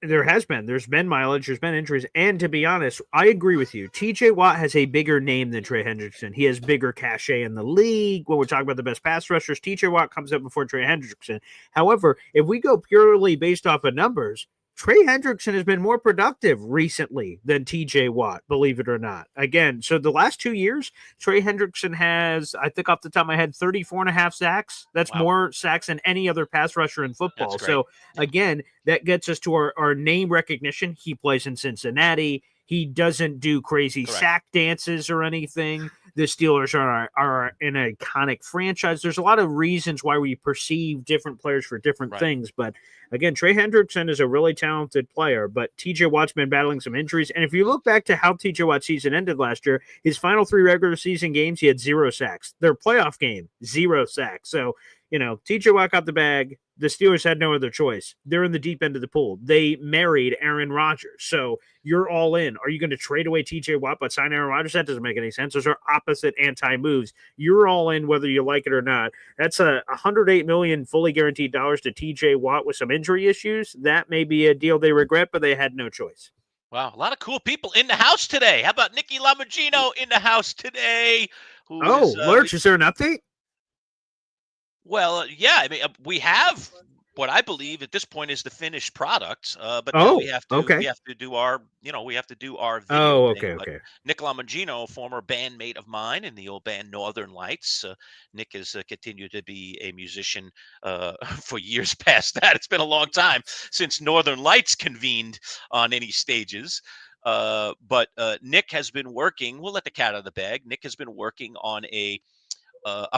There's been mileage, there's been injuries, and to be honest, I agree with you. TJ Watt has a bigger name than Trey Hendrickson. He has bigger cachet in the league. When we're talking about the best pass rushers, TJ Watt comes up before Trey Hendrickson. However, if we go purely based off of numbers, Trey Hendrickson has been more productive recently than TJ Watt, believe it or not. Again, so the last 2 years, Trey Hendrickson has, I think off the top of my head, 34 and a half sacks. That's more sacks than any other pass rusher in football. So again, that gets us to our name recognition. He plays in Cincinnati. He doesn't do crazy sack dances or anything. The Steelers are an iconic franchise. There's a lot of reasons why we perceive different players for different things. But again, Trey Hendrickson is a really talented player, but TJ Watt's been battling some injuries. And if you look back to how TJ Watt's season ended last year, his final 3 regular season games, he had 0 sacks. Their playoff game, 0 sacks. So, TJ Watt got the bag. The Steelers had no other choice. They're in the deep end of the pool. They married Aaron Rodgers. So you're all in. Are you going to trade away TJ Watt but sign Aaron Rodgers? That doesn't make any sense. Those are opposite anti-moves. You're all in whether you like it or not. That's $108 million fully guaranteed dollars to TJ Watt with some injury issues. That may be a deal they regret, but they had no choice. Wow, a lot of cool people in the house today. How about Nicky Lamagino in the house today? Lerch, is there an update? Well, yeah, I mean, we have what I believe at this point is the finished product, but now we have to do our video. Okay. Nick Lamagino, former bandmate of mine in the old band Northern Lights. Nick has continued to be a musician for years past that. It's been a long time since Northern Lights convened on any stages. But Nick has been working. We'll let the cat out of the bag. Nick has been working on a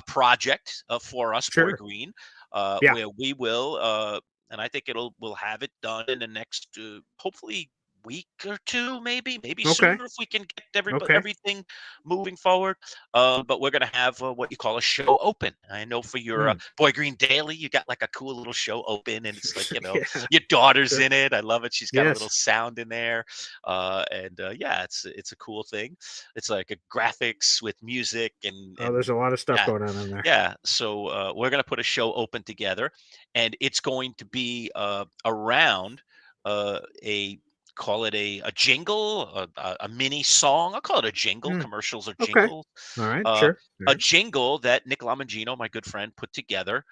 project for us, Boy Green, where we will, and I think we'll have it done in the next, hopefully week or two, maybe sooner if we can get everything moving forward. But we're going to have what you call a show open. I know for your Boy Green Daily, you got like a cool little show open, and it's like, your daughter's in it. I love it. She's got a little sound in there. It's a cool thing. It's like a graphics with music and there's a lot of stuff going on in there. Yeah. So we're going to put a show open together, and it's going to be around call it a jingle, a mini song. I'll call it a jingle. Commercials are jingles. All right, sure. A jingle that Nick Lamagino, my good friend, put together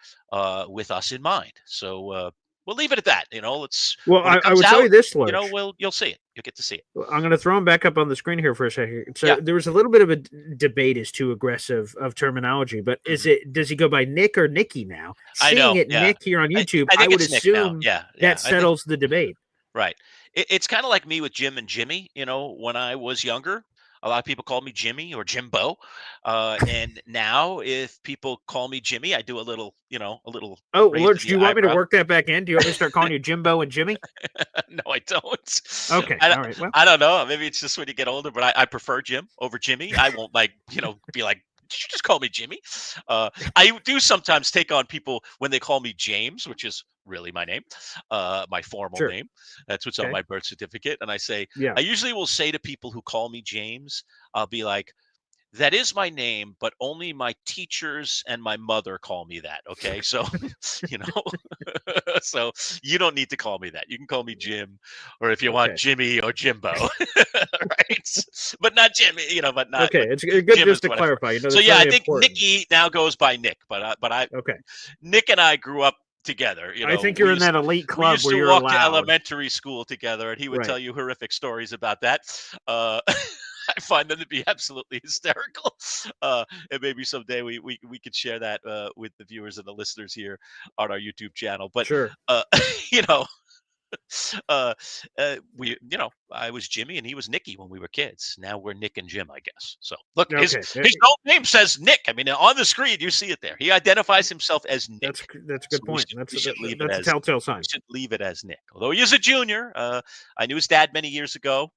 with us in mind. So we'll leave it at that. Let's. Well, I would tell you this, Lerch. You'll see it. You'll get to see it. I'm going to throw him back up on the screen here for a second. So there was a little bit of a debate as too aggressive of terminology, but does he go by Nick or Nicky now? Seeing it Nick here on YouTube, I would assume that settles the debate. Right. It's kind of like me with Jim and Jimmy. When I was younger, a lot of people called me Jimmy or Jimbo. And now if people call me Jimmy, I do a little. Oh, Lerch, do you want me to work that back in? Do you want me to start calling you Jimbo and Jimmy? No, I don't. Okay. All right. Well, I don't know. Maybe it's just when you get older, but I prefer Jim over Jimmy. I won't be like, did you just call me Jimmy? I do sometimes take on people when they call me James, which is really my name, my formal name. That's what's on my birth certificate. And I say, I usually will say to people who call me James, I'll be like, that is my name, but only my teachers and my mother call me that. Okay. So, so you don't need to call me that. You can call me Jim, or if you want Jimmy or Jimbo, right? But not Jimmy, but not. Okay. It's good Jim just to clarify. So yeah, I think Nicky now goes by Nick, but Nick and I grew up together. I think you're in that elite club where you're allowed. We used to walk to elementary school together, and he would tell you horrific stories about that. I find them to be absolutely hysterical. And maybe someday we could share that with the viewers and the listeners here on our YouTube channel. But I was Jimmy and he was Nicky when we were kids. Now we're Nick and Jim, I guess. So look, his own name says Nick. I mean, on the screen you see it there. He identifies himself as Nick. That's a good point. That's a telltale sign. We should leave it as Nick, although he is a junior. I knew his dad many years ago.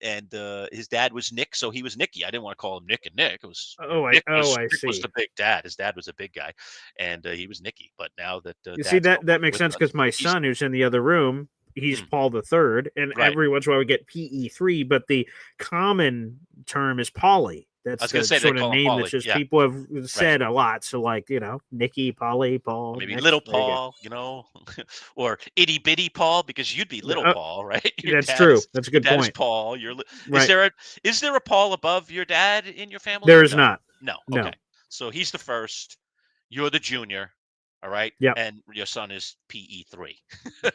And his dad was Nick, so he was Nicky. I didn't want to call him Nick and Nick. It was I see. Nick was the big dad. His dad was a big guy, and he was Nicky. But now that you see that makes sense because my son, who's in the other room, he's Paul the Third, and every once in a while we get PE3, but the common term is Paulie. That's I was going to the say they sort of call him name that Paulie. just Yeah, people have said a lot. So like, Nicky, Polly, Paul, maybe Nick, Little there you go. Paul, or Itty Bitty Paul, because you'd be Little Paul, right? That's true. That's a Your good dad is point. Paul. Right. Is there a Paul above your dad in your family? There Or is no? not. No. No. Okay. So he's the first. You're the junior. All right. Yep. And your son is PE3.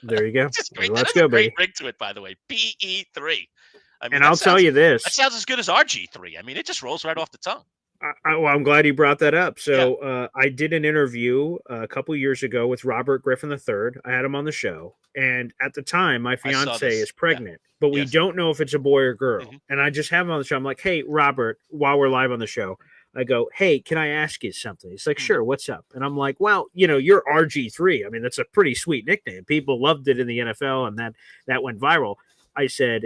There you go. Which is great. That Let's has a go, great baby. ring to it, by the way. PE3. I mean, And I'll tell you that this. sounds as good as RG3. I mean, it just rolls right off the tongue. Well, I'm glad you brought that up. So I did an interview a couple years ago with Robert Griffin III. I had him on the show. And at the time, my fiance is pregnant, but we don't know if it's a boy or girl. Mm-hmm. And I just have him on the show. I'm like, hey, Robert, while we're live on the show, I go, hey, can I ask you something? He's like, sure, what's up? And I'm like, well, you're RG3. I mean, that's a pretty sweet nickname. People loved it in the NFL, and that went viral. I said,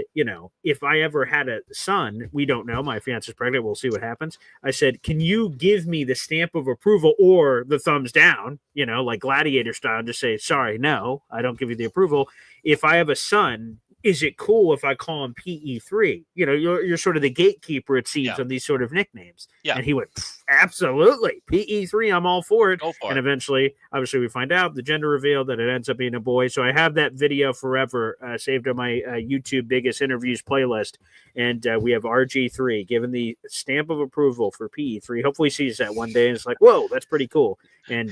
if I ever had a son, we don't know. My fiance's pregnant. We'll see what happens. I said, can you give me the stamp of approval or the thumbs down, like gladiator style, and just say, sorry, no, I don't give you the approval. If I have a son, is it cool if I call him PE3? You're sort of the gatekeeper, it seems, on these sort of nicknames. Yeah. And he went, absolutely. PE3, I'm all for it. Go for and it. Eventually, obviously, we find out the gender reveal that it ends up being a boy. So I have that video forever saved on my YouTube biggest interviews playlist. And we have RG3 given the stamp of approval for PE3. Hopefully he sees that one day and it's like, whoa, that's pretty cool. And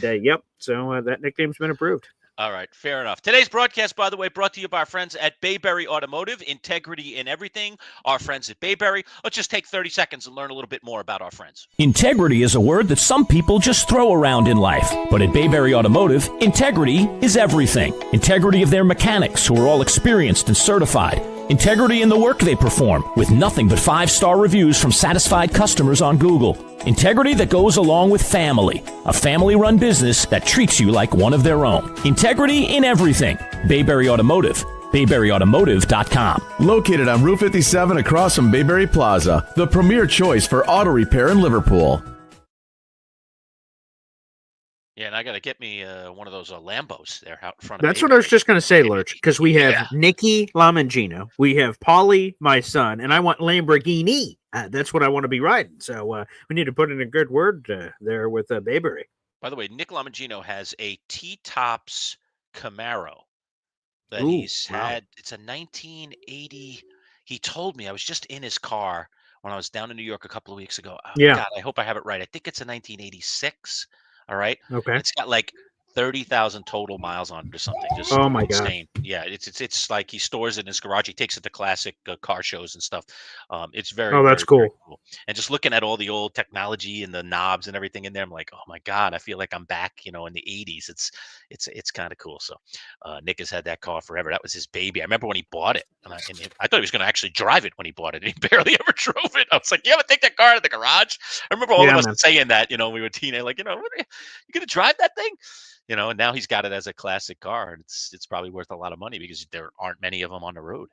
so that nickname's been approved. All right, fair enough. Today's broadcast, by the way, brought to you by our friends at Bayberry Automotive, integrity in everything. Our friends at Bayberry. Let's just take 30 seconds and learn a little bit more about our friends. Integrity is a word that some people just throw around in life. But at Bayberry Automotive, integrity is everything. Integrity of their mechanics, who are all experienced and certified. Integrity in the work they perform, with nothing but 5-star reviews from satisfied customers on Google. Integrity that goes along with family, a family-run business that treats you like one of their own. Integrity in everything. Bayberry Automotive. BayberryAutomotive.com. Located on Route 57 across from Bayberry Plaza, the premier choice for auto repair in Liverpool. Yeah, and I got to get me one of those Lambos there out in front of That's Bayberry. what I was just going to say, Lerch, because we have Nicky Lamangino, we have Paulie, my son, and I want Lamborghini. That's what I want to be riding. So we need to put in a good word there with Bayberry. By the way, Nick Lamangino has a T-Tops Camaro that he's had. It's a 1980. He told me, I was just in his car when I was down in New York a couple of weeks ago. Oh, God, I hope I have it right. I think it's a 1986. All right. Okay. It's got like 30,000 total miles on it or something. Just my insane. God. Yeah, it's like he stores it in his garage. He takes it to classic car shows and stuff. It's very that's very, cool. very cool. And just looking at all the old technology and the knobs and everything in there, I'm like, oh my God, I feel like I'm back, in the 80s. It's kind of cool. So Nick has had that car forever. That was his baby. I remember when he bought it, and I thought he was going to actually drive it when he bought it. And he barely ever drove it. I was like, you ever take that car out of the garage? I remember all of us saying that, we were teenagers, like, what are you going to drive that thing? And now he's got it as a classic car, and it's probably worth a lot of money because there aren't many of them on the road,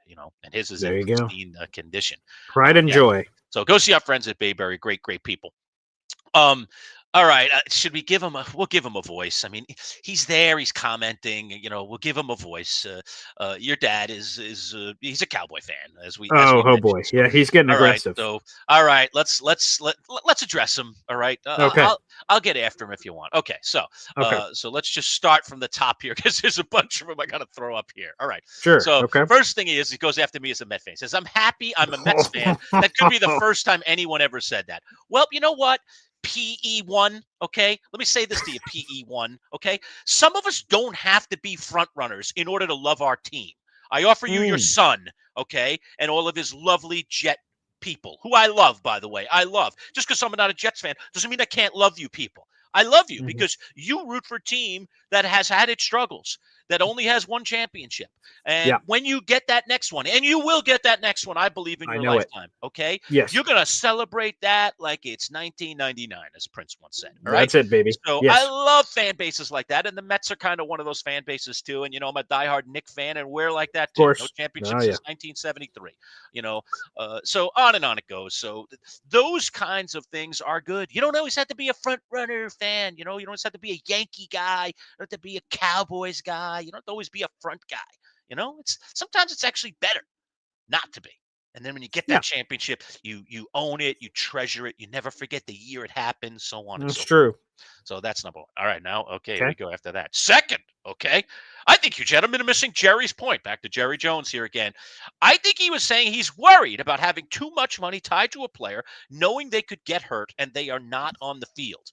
and his is in pristine condition. Pride and joy. So go see our friends at Bayberry. Great, great people. All right. Should we give him we'll give him a voice. I mean, he's there. He's commenting. We'll give him a voice. Your dad is he's a Cowboy fan, as we. Oh boy, yeah, he's getting aggressive. Right, so, all right, let's address him. All right. Okay. I'll get after him if you want. Okay. So, so let's just start from the top here because there's a bunch of them I got to throw up here. All right. Sure. So, first thing he goes after me as a Met fan. He says, "I'm happy. I'm a Mets fan." That could be the first time anyone ever said that. Well, you know what? PE1, okay? Let me say this to you, PE1, okay? Some of us don't have to be front runners in order to love our team. I offer you your son, okay, and all of his lovely Jet people, who I love, by the way. I love. Just because I'm not a Jets fan doesn't mean I can't love you people. I love you because you root for a team that has had its struggles, that only has one championship. And when you get that next one, and you will get that next one, I believe in your lifetime, okay? Yes. You're going to celebrate that like it's 1999, as Prince once said. All right? That's it, baby. So I love fan bases like that, and the Mets are kind of one of those fan bases too. And, I'm a diehard Knick fan, and we're like that too. No championships since 1973, so on and on it goes. So those kinds of things are good. You don't always have to be a front runner fan. You don't always have to be a Yankee guy. You don't have to be a Cowboys guy. You don't have to always be a front guy. Sometimes it's actually better not to be. And then when you get that championship, you own it, you treasure it, you never forget the year it happened, so on and That's so true. forth. So that's number one. All right, now, here we go after that. Second, I think you gentlemen are missing Jerry's point. Back to Jerry Jones here again. I think he was saying he's worried about having too much money tied to a player, knowing they could get hurt and they are not on the field.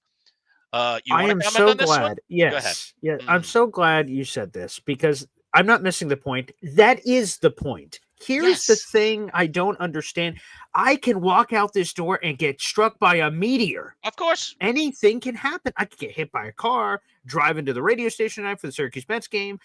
You I want am to comment so on this one? glad. Go ahead. Yes. Yeah. I'm so glad you said this because I'm not missing the point. That is the point. Here's the thing I don't understand. I can walk out this door and get struck by a meteor. Of course. Anything can happen. I could get hit by a car, drive into the radio station tonight for the Syracuse Mets game.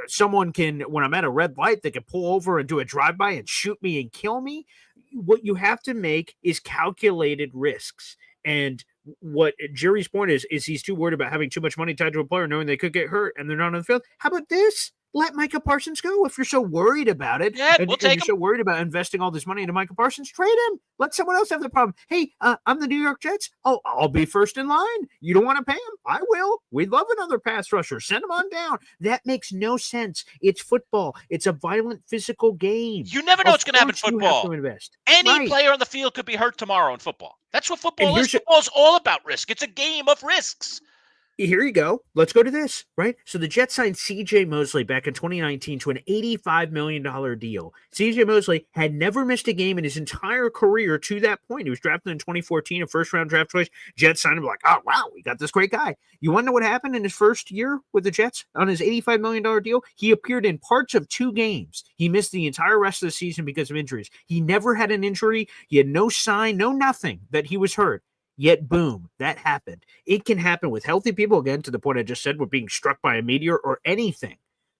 Someone can, when I'm at a red light, they can pull over and do a drive-by and shoot me and kill me. What you have to make is calculated risks. And what Jerry's point is he's too worried about having too much money tied to a player, knowing they could get hurt and they're not on the field. How about this? Let Micah Parsons go if you're so worried about it. Yeah, and you're so worried about investing all this money into Micah Parsons. Trade him. Let someone else have the problem. Hey, I'm the New York Jets. Oh, I'll be first in line. You don't want to pay him? I will. We'd love another pass rusher. Send him on down. That makes no sense. It's football. It's a violent, physical game. You never know what's going to happen in football. You have to invest. Any player on the field could be hurt tomorrow in football. That's what football is. Football is all about risk. It's a game of risks. Here you go. Let's go to this, right? So the Jets signed C.J. Mosley back in 2019 to an $85 million deal. C.J. Mosley had never missed a game in his entire career to that point. He was drafted in 2014, a first-round draft choice. Jets signed him like, oh, wow, we got this great guy. You want to know what happened in his first year with the Jets on his $85 million deal? He appeared in parts of 2 games. He missed the entire rest of the season because of injuries. He never had an injury. He had no sign, no nothing that he was hurt. Yet, boom, that happened. It can happen with healthy people, again, to the point I just said, with being struck by a meteor or anything.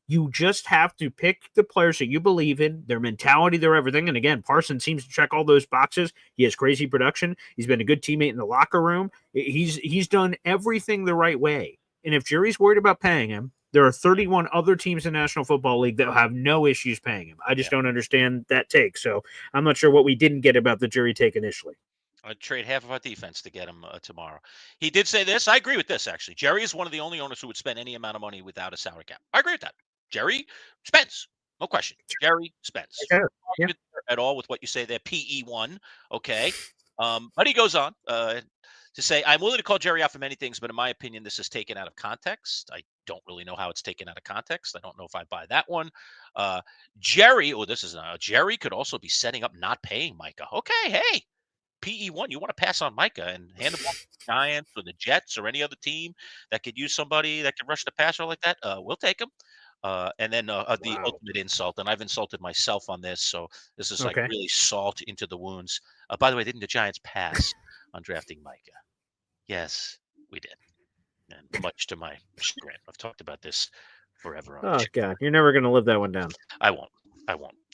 You just have to pick the players that you believe in, their mentality, their everything. And again, Parsons seems to check all those boxes. He has crazy production. He's been a good teammate in the locker room. He's done everything the right way. And if Jerry's worried about paying him, there are 31 other teams in the National Football League that have no issues paying him. I just don't understand that take. So I'm not sure what we didn't get about the Jerry take initially. I'd trade half of our defense to get him tomorrow. He did say this. I agree with this, actually. Jerry is one of the only owners who would spend any amount of money without a salary cap. I agree with that. Jerry spends. No question. Jerry spends. At all with what you say there, PE1. Okay. But he goes on to say, I'm willing to call Jerry out for many things, but in my opinion, this is taken out of context. Don't really know how it's taken out of context. I don't know if I buy that one. Jerry could also be setting up not paying Micah. Okay, hey. PE1, you want to pass on Micah and hand him off to the Giants or the Jets or any other team that could use somebody that could rush the passer like that? We'll take him. And then the ultimate insult, and I've insulted myself on this, so this is like really salt into the wounds. By the way, didn't the Giants pass on drafting Micah? Yes, we did. And much to my chagrin. I've talked about this forever. Oh, God. You're never going to live that one down. I won't.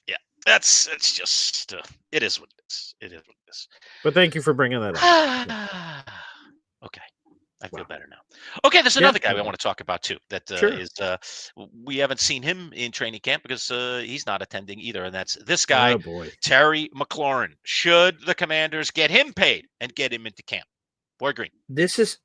Yeah. It's just, it is what it is. It is what it is. But thank you for bringing that up. Okay. I feel better now. Okay, there's another guy we want to talk about too. That is we haven't seen him in training camp because he's not attending either, and that's this guy, Terry McLaurin. Should the Commanders get him paid and get him into camp? Boy Green. This is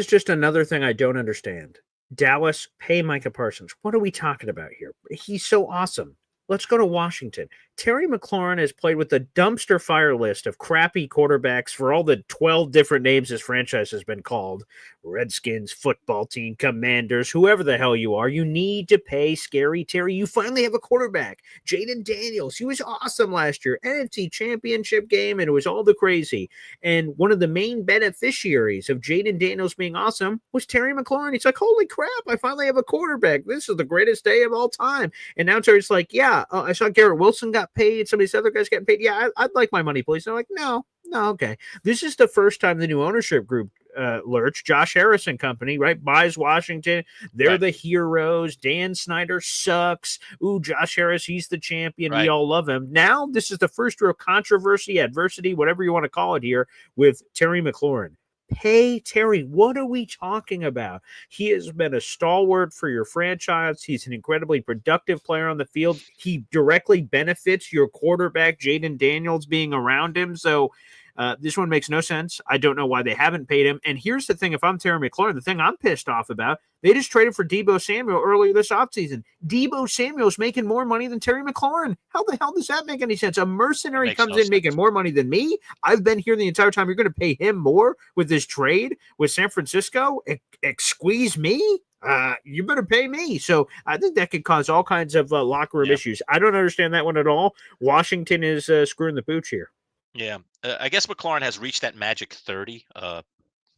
just another thing I don't understand. Dallas, pay Micah Parsons. What are we talking about here? He's so awesome. Let's go to Washington. Terry McLaurin has played with the dumpster fire list of crappy quarterbacks for all the 12 different names his franchise has been called. Redskins, football team, Commanders, whoever the hell you are. You need to pay Scary Terry. You finally have a quarterback. Jaden Daniels, he was awesome last year. NFC Championship game, and it was all the crazy. And one of the main beneficiaries of Jaden Daniels being awesome was Terry McLaurin. He's like, holy crap, I finally have a quarterback. This is the greatest day of all time. And now Terry's like, yeah, I saw Garrett Wilson got paid. Some of these other guys getting paid. Yeah, I'd like my money, please. And they're like, no, okay. This is the first time the new ownership group, Lerch, Josh Harris and company, right, buys Washington. They're the heroes. Dan Snyder sucks. Ooh, Josh Harris, he's the champion. We all love him. Now, this is the first real controversy, adversity, whatever you want to call it here, with Terry McLaurin. Pay Terry. What are we talking about? He has been a stalwart for your franchise. He's an incredibly productive player on the field. He directly benefits your quarterback, Jaden Daniels, being around him. So this one makes no sense. I don't know why they haven't paid him. And here's the thing. If I'm Terry McLaurin, the thing I'm pissed off about, They just traded for Deebo Samuel earlier this offseason. Deebo Samuel's making more money than Terry McLaurin. How the hell does that make any sense? A mercenary comes in making more money than me. I've been here the entire time. You're going to pay him more with this trade with San Francisco? Squeeze me? You better pay me. So I think that could cause all kinds of locker room issues. I don't understand that one at all. Washington is screwing the pooch here. Yeah. I guess McLaurin has reached that magic 30.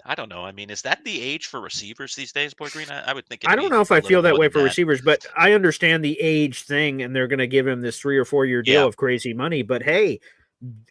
I don't know. I mean, is that the age for receivers these days, Boy Green? I would think. I don't know if I feel that way for receivers, but I understand the age thing, and they're going to give him this 3 or 4 year deal of crazy money. But hey,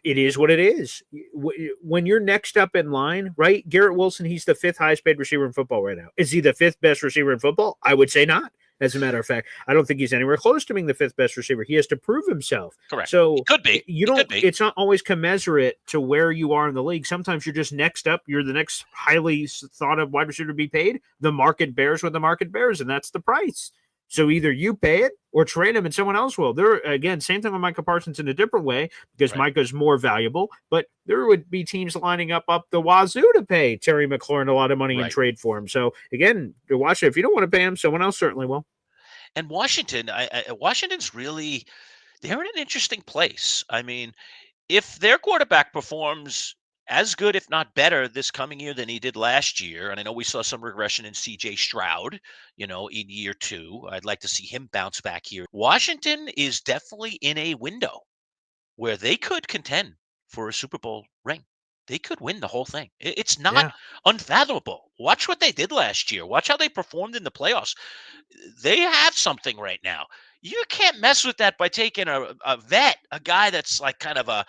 it is what it is. When you're next up in line, right? Garrett Wilson, he's the 5th highest paid receiver in football right now. Is he the 5th best receiver in football? I would say not. As a matter of fact, I don't think he's anywhere close to being the 5th best receiver. He has to prove himself. Correct. So it could be. It's not always commensurate to where you are in the league. Sometimes you're just next up. You're the next highly thought of wide receiver to be paid. The market bears what the market bears, and that's the price. So either you pay it or trade him and someone else will. There again, same thing with Micah Parsons in a different way because Micah's more valuable, but there would be teams lining up the wazoo to pay Terry McLaurin a lot of money and trade for him. So again, to watch it, if you don't want to pay him, someone else certainly will. And Washington, Washington's really, they're in an interesting place. I mean, if their quarterback performs as good, if not better, this coming year than he did last year. And I know we saw some regression in C.J. Stroud, in year 2. I'd like to see him bounce back here. Washington is definitely in a window where they could contend for a Super Bowl ring. They could win the whole thing. It's not unfathomable. Watch what they did last year. Watch how they performed in the playoffs. They have something right now. You can't mess with that by taking a vet, a guy that's like kind of a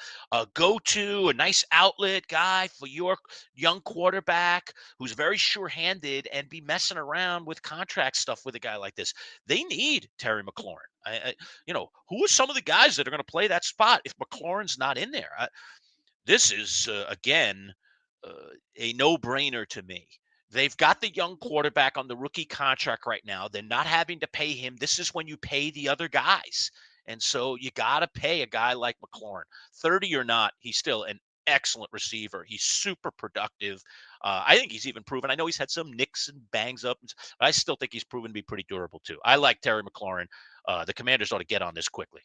go-to, a nice outlet guy for your young quarterback who's very sure-handed and be messing around with contract stuff with a guy like this. They need Terry McLaurin. Who are some of the guys that are going to play that spot if McLaurin's not in there? This is, again, a no-brainer to me. They've got the young quarterback on the rookie contract right now. They're not having to pay him. This is when you pay the other guys. And so you got to pay a guy like McLaurin. 30 or not, he's still an excellent receiver. He's super productive. I think he's even proven. I know he's had some nicks and bangs up. But I still think he's proven to be pretty durable, too. I like Terry McLaurin. The Commanders ought to get on this quickly.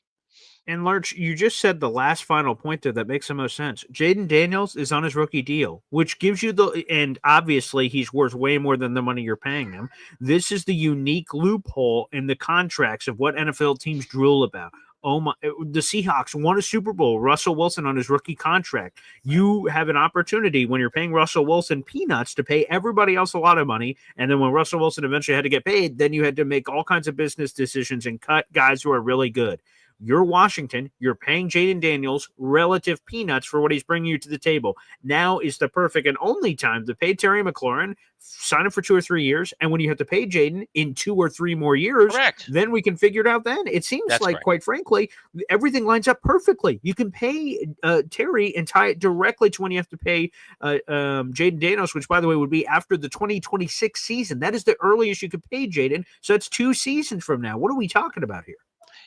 And Lerch, you just said the last final point there that makes the most sense. Jaden Daniels is on his rookie deal, which gives you and obviously he's worth way more than the money you're paying him. This is the unique loophole in the contracts of what NFL teams drool about. Oh my, the Seahawks won a Super Bowl, Russell Wilson on his rookie contract. You have an opportunity when you're paying Russell Wilson peanuts to pay everybody else a lot of money. And then when Russell Wilson eventually had to get paid, then you had to make all kinds of business decisions and cut guys who are really good. You're Washington. You're paying Jaden Daniels relative peanuts for what he's bringing you to the table. Now is the perfect and only time to pay Terry McLaurin, sign him for 2 or 3 years, and when you have to pay Jaden in 2 or 3 more years, then we can figure it out then. It seems quite frankly, everything lines up perfectly. You can pay Terry and tie it directly to when you have to pay Jaden Daniels, which, by the way, would be after the 2026 season. That is the earliest you could pay Jaden, so that's 2 seasons from now. What are we talking about here?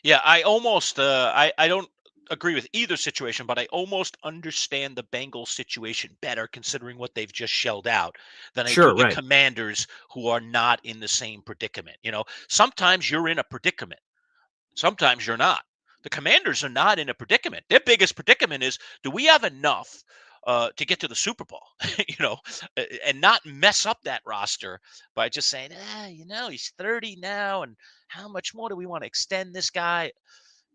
Yeah, I almost I don't agree with either situation, but I almost understand the Bengals situation better considering what they've just shelled out than I do the Commanders who are not in the same predicament. Sometimes you're in a predicament. Sometimes you're not. The Commanders are not in a predicament. Their biggest predicament is, do we have enough to get to the Super Bowl, and not mess up that roster by just saying, he's 30 now, and how much more do we want to extend this guy?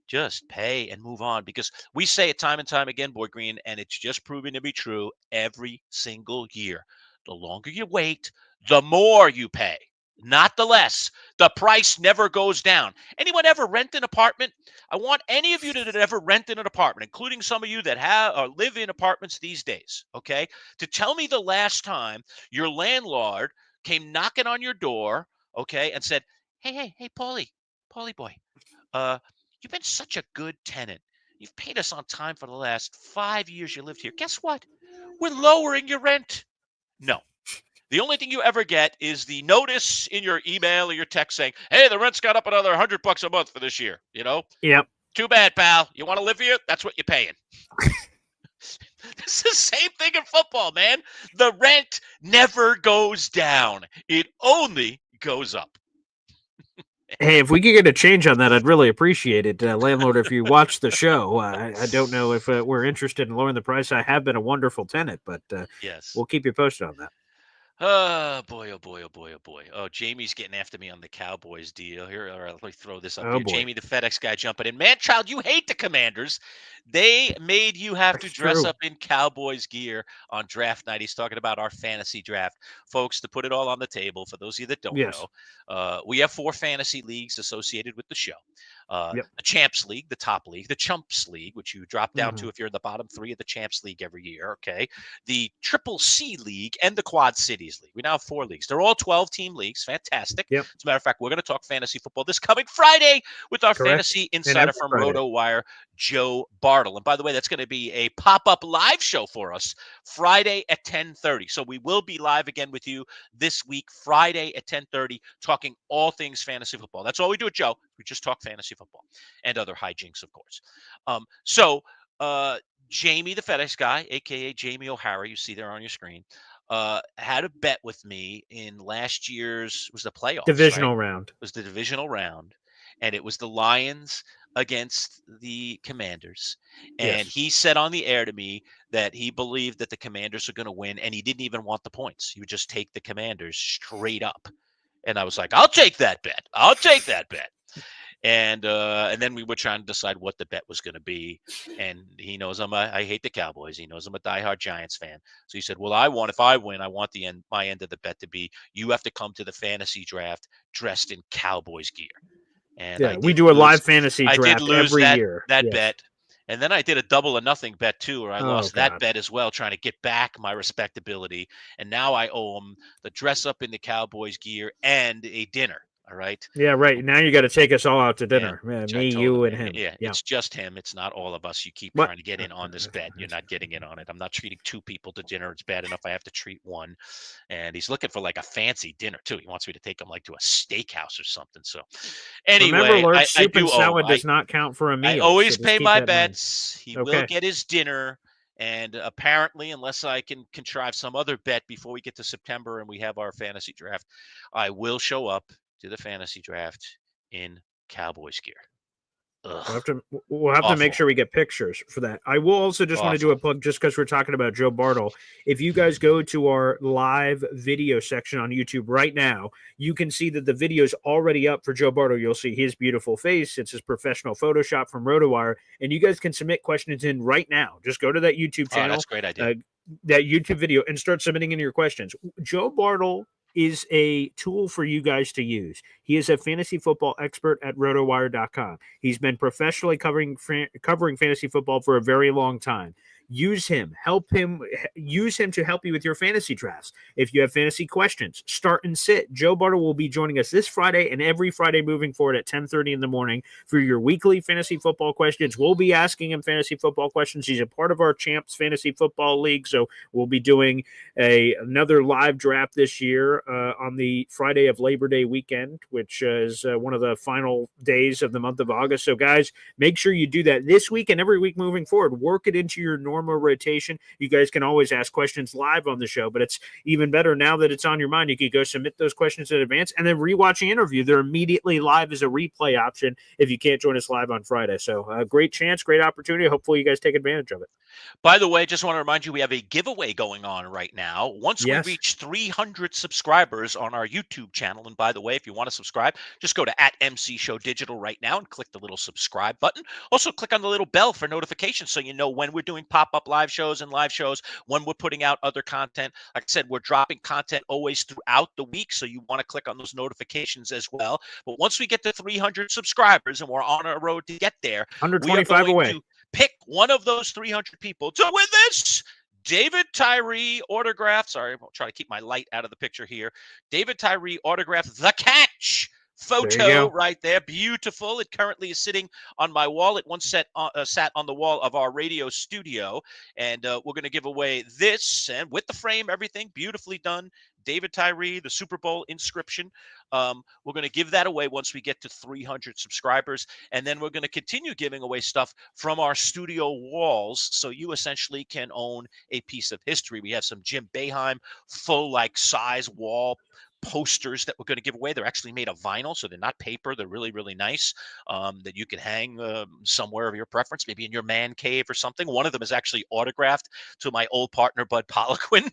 Just pay and move on, because we say it time and time again, Boy Green, and it's just proving to be true every single year. The longer you wait, the more you pay, not the less. The price never goes down. Anyone ever rent an apartment? I want any of you that ever rented an apartment, including some of you that have or live in apartments these days, okay, to tell me the last time your landlord came knocking on your door, okay, and said, hey, Paulie boy, you've been such a good tenant. You've paid us on time for the last 5 years you lived here. Guess what? We're lowering your rent. No. The only thing you ever get is the notice in your email or your text saying, hey, the rent's got up another $100 a month for this year, Yep. Too bad, pal. You want to live here? That's what you're paying. It's the same thing in football, man. The rent never goes down. It only goes up. Hey, if we could get a change on that, I'd really appreciate it. Landlord, if you watch the show, I don't know if we're interested in lowering the price. I have been a wonderful tenant, but Yes. we'll keep you posted on that. Oh boy, oh boy, oh boy, oh boy. Oh, Jamie's getting after me on the Cowboys deal. Here, all right, let me throw this up Oh, here. boy. Jamie, the FedEx guy, jumping in. Manchild, you hate the Commanders. They made you have to That's dress true. up in Cowboys gear on draft night. He's talking about our fantasy draft. Folks, to put it all on the table, for those of you that don't Yes. know, we have 4 fantasy leagues associated with the show. Yep. The Champs League, the top league, the Chumps League, which you drop down Mhm. to if you're in the bottom 3 of the Champs League every year, okay? The Triple C League and the Quad Cities League. We now have 4 leagues. They're all 12-team leagues. Fantastic. Yep. As a matter of fact, we're going to talk fantasy football this coming Friday with our Correct. fantasy And insider every from Friday. RotoWire, Joe Bartle. And by the way, that's going to be a pop-up live show for us Friday at 10:30. So we will be live again with you this week, Friday at 10:30, talking all things fantasy football. That's all we do at Joe. We just talk fantasy football and other hijinks, of course. Jamie, the FedEx guy, a.k.a. Jamie O'Hara, you see there on your screen, had a bet with me in last year's, was the playoffs, Divisional right? round. It was the divisional round, and it was the Lions against the Commanders. And Yes. he said on the air to me that he believed that the Commanders are going to win, and he didn't even want the points. He would just take the Commanders straight up. And I was like, I'll take that bet. I'll take that bet. And then we were trying to decide what the bet was going to be. And he knows I hate the Cowboys. He knows I'm a diehard Giants fan. So he said, well, if I win, I want my end of the bet to be you have to come to the fantasy draft dressed in Cowboys gear. And Yeah, we do a live fantasy I did draft lose every that year. Yes. bet. And then I did a double or nothing bet too, where I lost that God. bet as well, trying to get back my respectability. And now I owe him the dress up in the Cowboys gear and a dinner. All right. Yeah, right. Now you got to take us all out to Yeah, dinner. which I Me, told you, him, and him. yeah, it's just him. It's not all of us. You keep What? trying to get in on this bet. You're not getting in on it. I'm not treating 2 people to dinner. It's bad enough I have to treat 1. And he's looking for like a fancy dinner too. He wants me to take him like to a steakhouse or something. So Remember, anyway, Lurch, I soup do and owe. salad does not count for a meal. I always so pay keep my that in mind. bets. He Okay. will get his dinner. And apparently, unless I can contrive some other bet before we get to September and we have our fantasy draft, I will show up to the fantasy draft in Cowboys gear. We'll have to make sure we get pictures for that. I will also just want to do a plug just because we're talking about Joe Bartle. If you guys go to our live video section on YouTube right now, you can see that the video is already up for Joe Bartle. You'll see his beautiful face. It's his professional Photoshop from RotoWire. And you guys can submit questions in right now. Just go to that YouTube channel. That's a great idea. That YouTube video and start submitting in your questions. Joe Bartle is a tool for you guys to use. He is a fantasy football expert at rotowire.com. He's been professionally covering fantasy football for a very long time. Use him. Use him to help you with your fantasy drafts. If you have fantasy questions, start and sit. Joe Bartle will be joining us this Friday and every Friday moving forward at 10:30 in the morning for your weekly fantasy football questions. We'll be asking him fantasy football questions. He's a part of our Champs Fantasy Football League, so we'll be doing another live draft this year on the Friday of Labor Day weekend, which is one of the final days of the month of August. So, guys, make sure you do that this week and every week moving forward. Work it into your normal rotation. You guys can always ask questions live on the show, but it's even better now that it's on your mind. You can go submit those questions in advance and then rewatch the interview. They're immediately live as a replay option if you can't join us live on Friday. So great chance, great opportunity. Hopefully you guys take advantage of it. By the way, just want to remind you, we have a giveaway going on right now. Once we reach 300 subscribers on our YouTube channel, and by the way, if you want to subscribe, just go to @MC Show Digital right now and click the little subscribe button. Also, click on the little bell for notifications so you know when we're doing pop-up live shows and live shows, when we're putting out other content. Like I said, we're dropping content always throughout the week, so you want to click on those notifications as well. But once we get to 300 subscribers, and we're on our road to get there, 125 away. To pick one of those 300 people to win this David Tyree autograph. Sorry, I'll try to keep my light out of the picture here. David Tyree autograph, The Catch photo right there. Beautiful. It currently is sitting on my wall. It once sat on the wall of our radio studio. And we're going to give away this, and with the frame, everything beautifully done. David Tyree, the Super Bowl inscription. We're going to give that away once we get to 300 subscribers. And then we're going to continue giving away stuff from our studio walls. So you essentially can own a piece of history. We have some Jim Boeheim full size wall posters that we're going to give away. They're actually made of vinyl, so they're not paper. They're really, really nice, that you can hang somewhere of your preference, maybe in your man cave or something. One of them is actually autographed to my old partner, Bud Poliquin.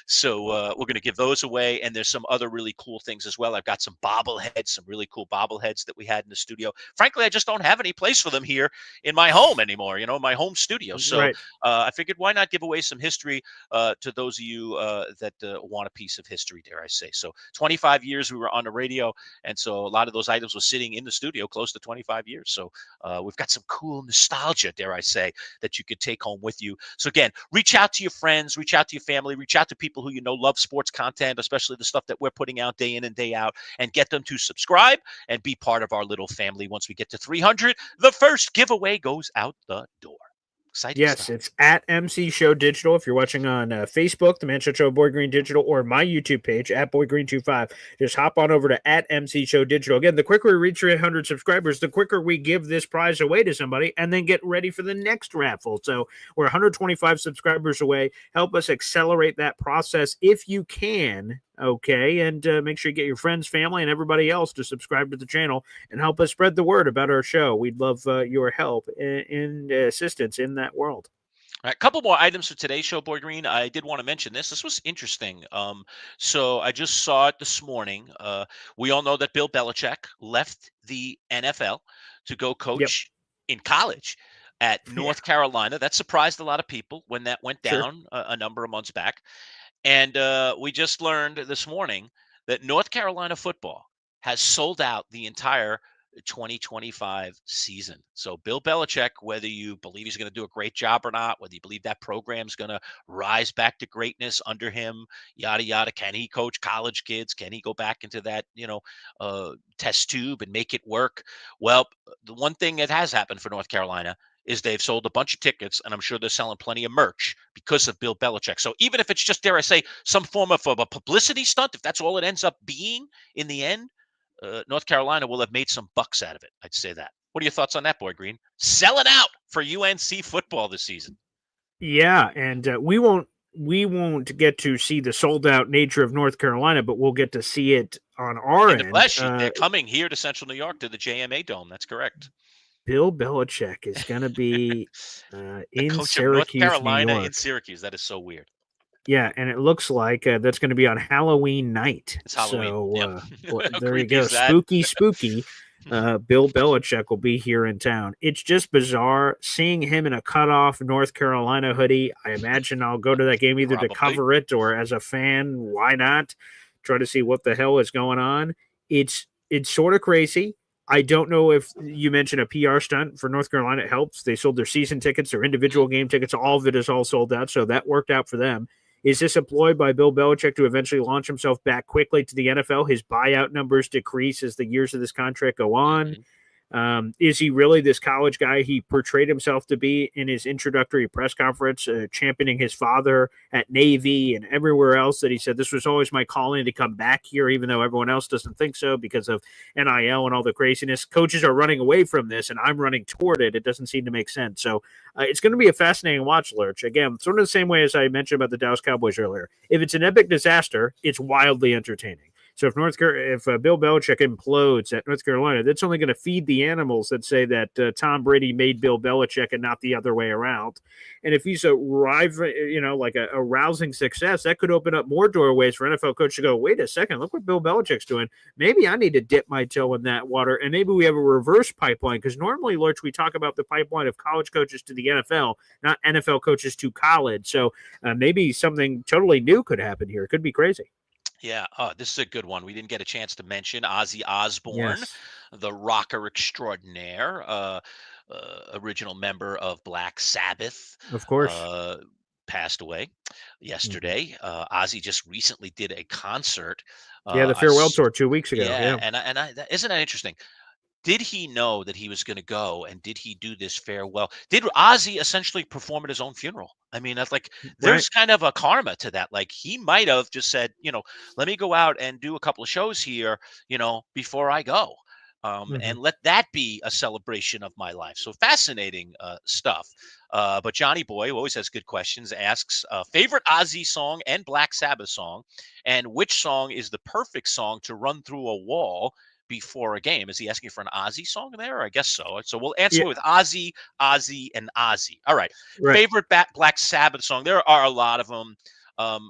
So we're going to give those away. And there's some other really cool things as well. I've got some bobbleheads, some really cool bobbleheads that we had in the studio. Frankly, I just don't have any place for them here in my home anymore, my home studio. So Right. I figured, why not give away some history to those of you that want a piece of history, dare I say. So 25 years we were on the radio, and so a lot of those items were sitting in the studio close to 25 years. So we've got some cool nostalgia, dare I say, that you could take home with you. So again, reach out to your friends, reach out to your family, reach out to people who love sports content, especially the stuff that we're putting out day in and day out, and get them to subscribe and be part of our little family. Once we get to 300, the first giveaway goes out the door. Exciting Yes, stuff. it's at MC Show Digital. If you're watching on Facebook, the Manchild Show Boy Green Digital, or my YouTube page at Boy Green 25, just hop on over to at MC Show Digital. Again, the quicker we reach 300 subscribers, the quicker we give this prize away to somebody, and then get ready for the next raffle. So we're 125 subscribers away. Help us accelerate that process if you can. Okay, and make sure you get your friends, family, and everybody else to subscribe to the channel and help us spread the word about our show. We'd love your help and assistance in that world. All right, a couple more items for today's show, Boy Green. I did want to mention this. This was interesting. So I just saw it this morning. We all know that Bill Belichick left the NFL to go coach in college at North Carolina. That surprised a lot of people when that went down a number of months back. And we just learned this morning that North Carolina football has sold out the entire 2025 season. So Bill Belichick, whether you believe he's going to do a great job or not, whether you believe that program's going to rise back to greatness under him, yada, yada, can he coach college kids? Can he go back into that, test tube and make it work? Well, the one thing that has happened for North Carolina is they've sold a bunch of tickets, and I'm sure they're selling plenty of merch because of Bill Belichick. So even if it's just, dare I say, some form of a publicity stunt, if that's all it ends up being in the end, North Carolina will have made some bucks out of it. I'd say that. What are your thoughts on that, Boy Green? Selling out for UNC football this season. Yeah, and we won't get to see the sold out nature of North Carolina, but we'll get to see it on our end. They're coming here to Central New York to the JMA Dome. That's correct. Bill Belichick is going to be in coach Syracuse, of North Carolina, New York. in Syracuse. That is so weird. Yeah, and it looks like that's going to be on Halloween night. It's Halloween. So there you go. Spooky. Bill Belichick will be here in town. It's just bizarre seeing him in a cutoff North Carolina hoodie. I imagine I'll go to that game either to cover it or as a fan. Why not? Try to see what the hell is going on. It's sort of crazy. I don't know if you mentioned a PR stunt for North Carolina. It helps. They sold their season tickets, their individual game tickets. All of it is all sold out. So that worked out for them. Is this a ploy by Bill Belichick to eventually launch himself back quickly to the NFL? His buyout numbers decrease as the years of this contract go on. Is he really this college guy he portrayed himself to be in his introductory press conference, championing his father at Navy and everywhere else, that he said this was always my calling to come back here, even though everyone else doesn't think so because of NIL and all the craziness? Coaches are running away from this, and I'm running toward it. It doesn't seem to make sense. So it's going to be a fascinating watch, Lerch. Again, sort of the same way as I mentioned about the Dallas Cowboys earlier. If it's an epic disaster, it's wildly entertaining. So if Bill Belichick implodes at North Carolina, that's only going to feed the animals that say that Tom Brady made Bill Belichick and not the other way around. And if he's a rousing success, that could open up more doorways for NFL coach to go, wait a second, look what Bill Belichick's doing. Maybe I need to dip my toe in that water, and maybe we have a reverse pipeline, because normally, Lerch, we talk about the pipeline of college coaches to the NFL, not NFL coaches to college. So maybe something totally new could happen here. It could be crazy. Yeah, this is a good one. We didn't get a chance to mention Ozzy Osbourne, the rocker extraordinaire, original member of Black Sabbath. Of course. Passed away yesterday. Ozzy just recently did a concert. The farewell tour 2 weeks ago. Yeah. And isn't that interesting? Did he know that he was going to go, and did he do this farewell? Did Ozzy essentially perform at his own funeral? I mean, that's like, there's kind of a karma to that. Like, he might have just said, let me go out and do a couple of shows here, before I go. and let that be a celebration of my life. So fascinating stuff. But Johnny Boy, who always has good questions, asks favorite Ozzy song and Black Sabbath song, and which song is the perfect song to run through a wall before a game. Is he asking for an Ozzy song there? I guess so. So we'll answer with Ozzy, and Ozzy. All right. Favorite Black Sabbath song. There are a lot of them.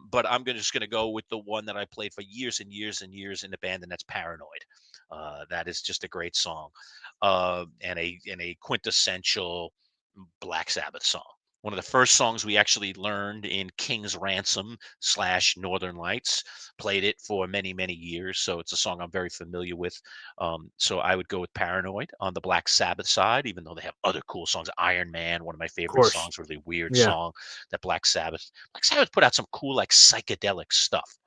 But I'm just going to go with the one that I played for years and years and years in the band, and that's Paranoid. That is just a great song, and a quintessential Black Sabbath song. One of the first songs we actually learned in King's Ransom / Northern Lights. Played it for many, many years, so it's a song I'm very familiar with. So I would go with Paranoid on the Black Sabbath side, even though they have other cool songs. Iron Man, one of my favorite songs, really weird song that Black Sabbath put out some cool, like, psychedelic stuff.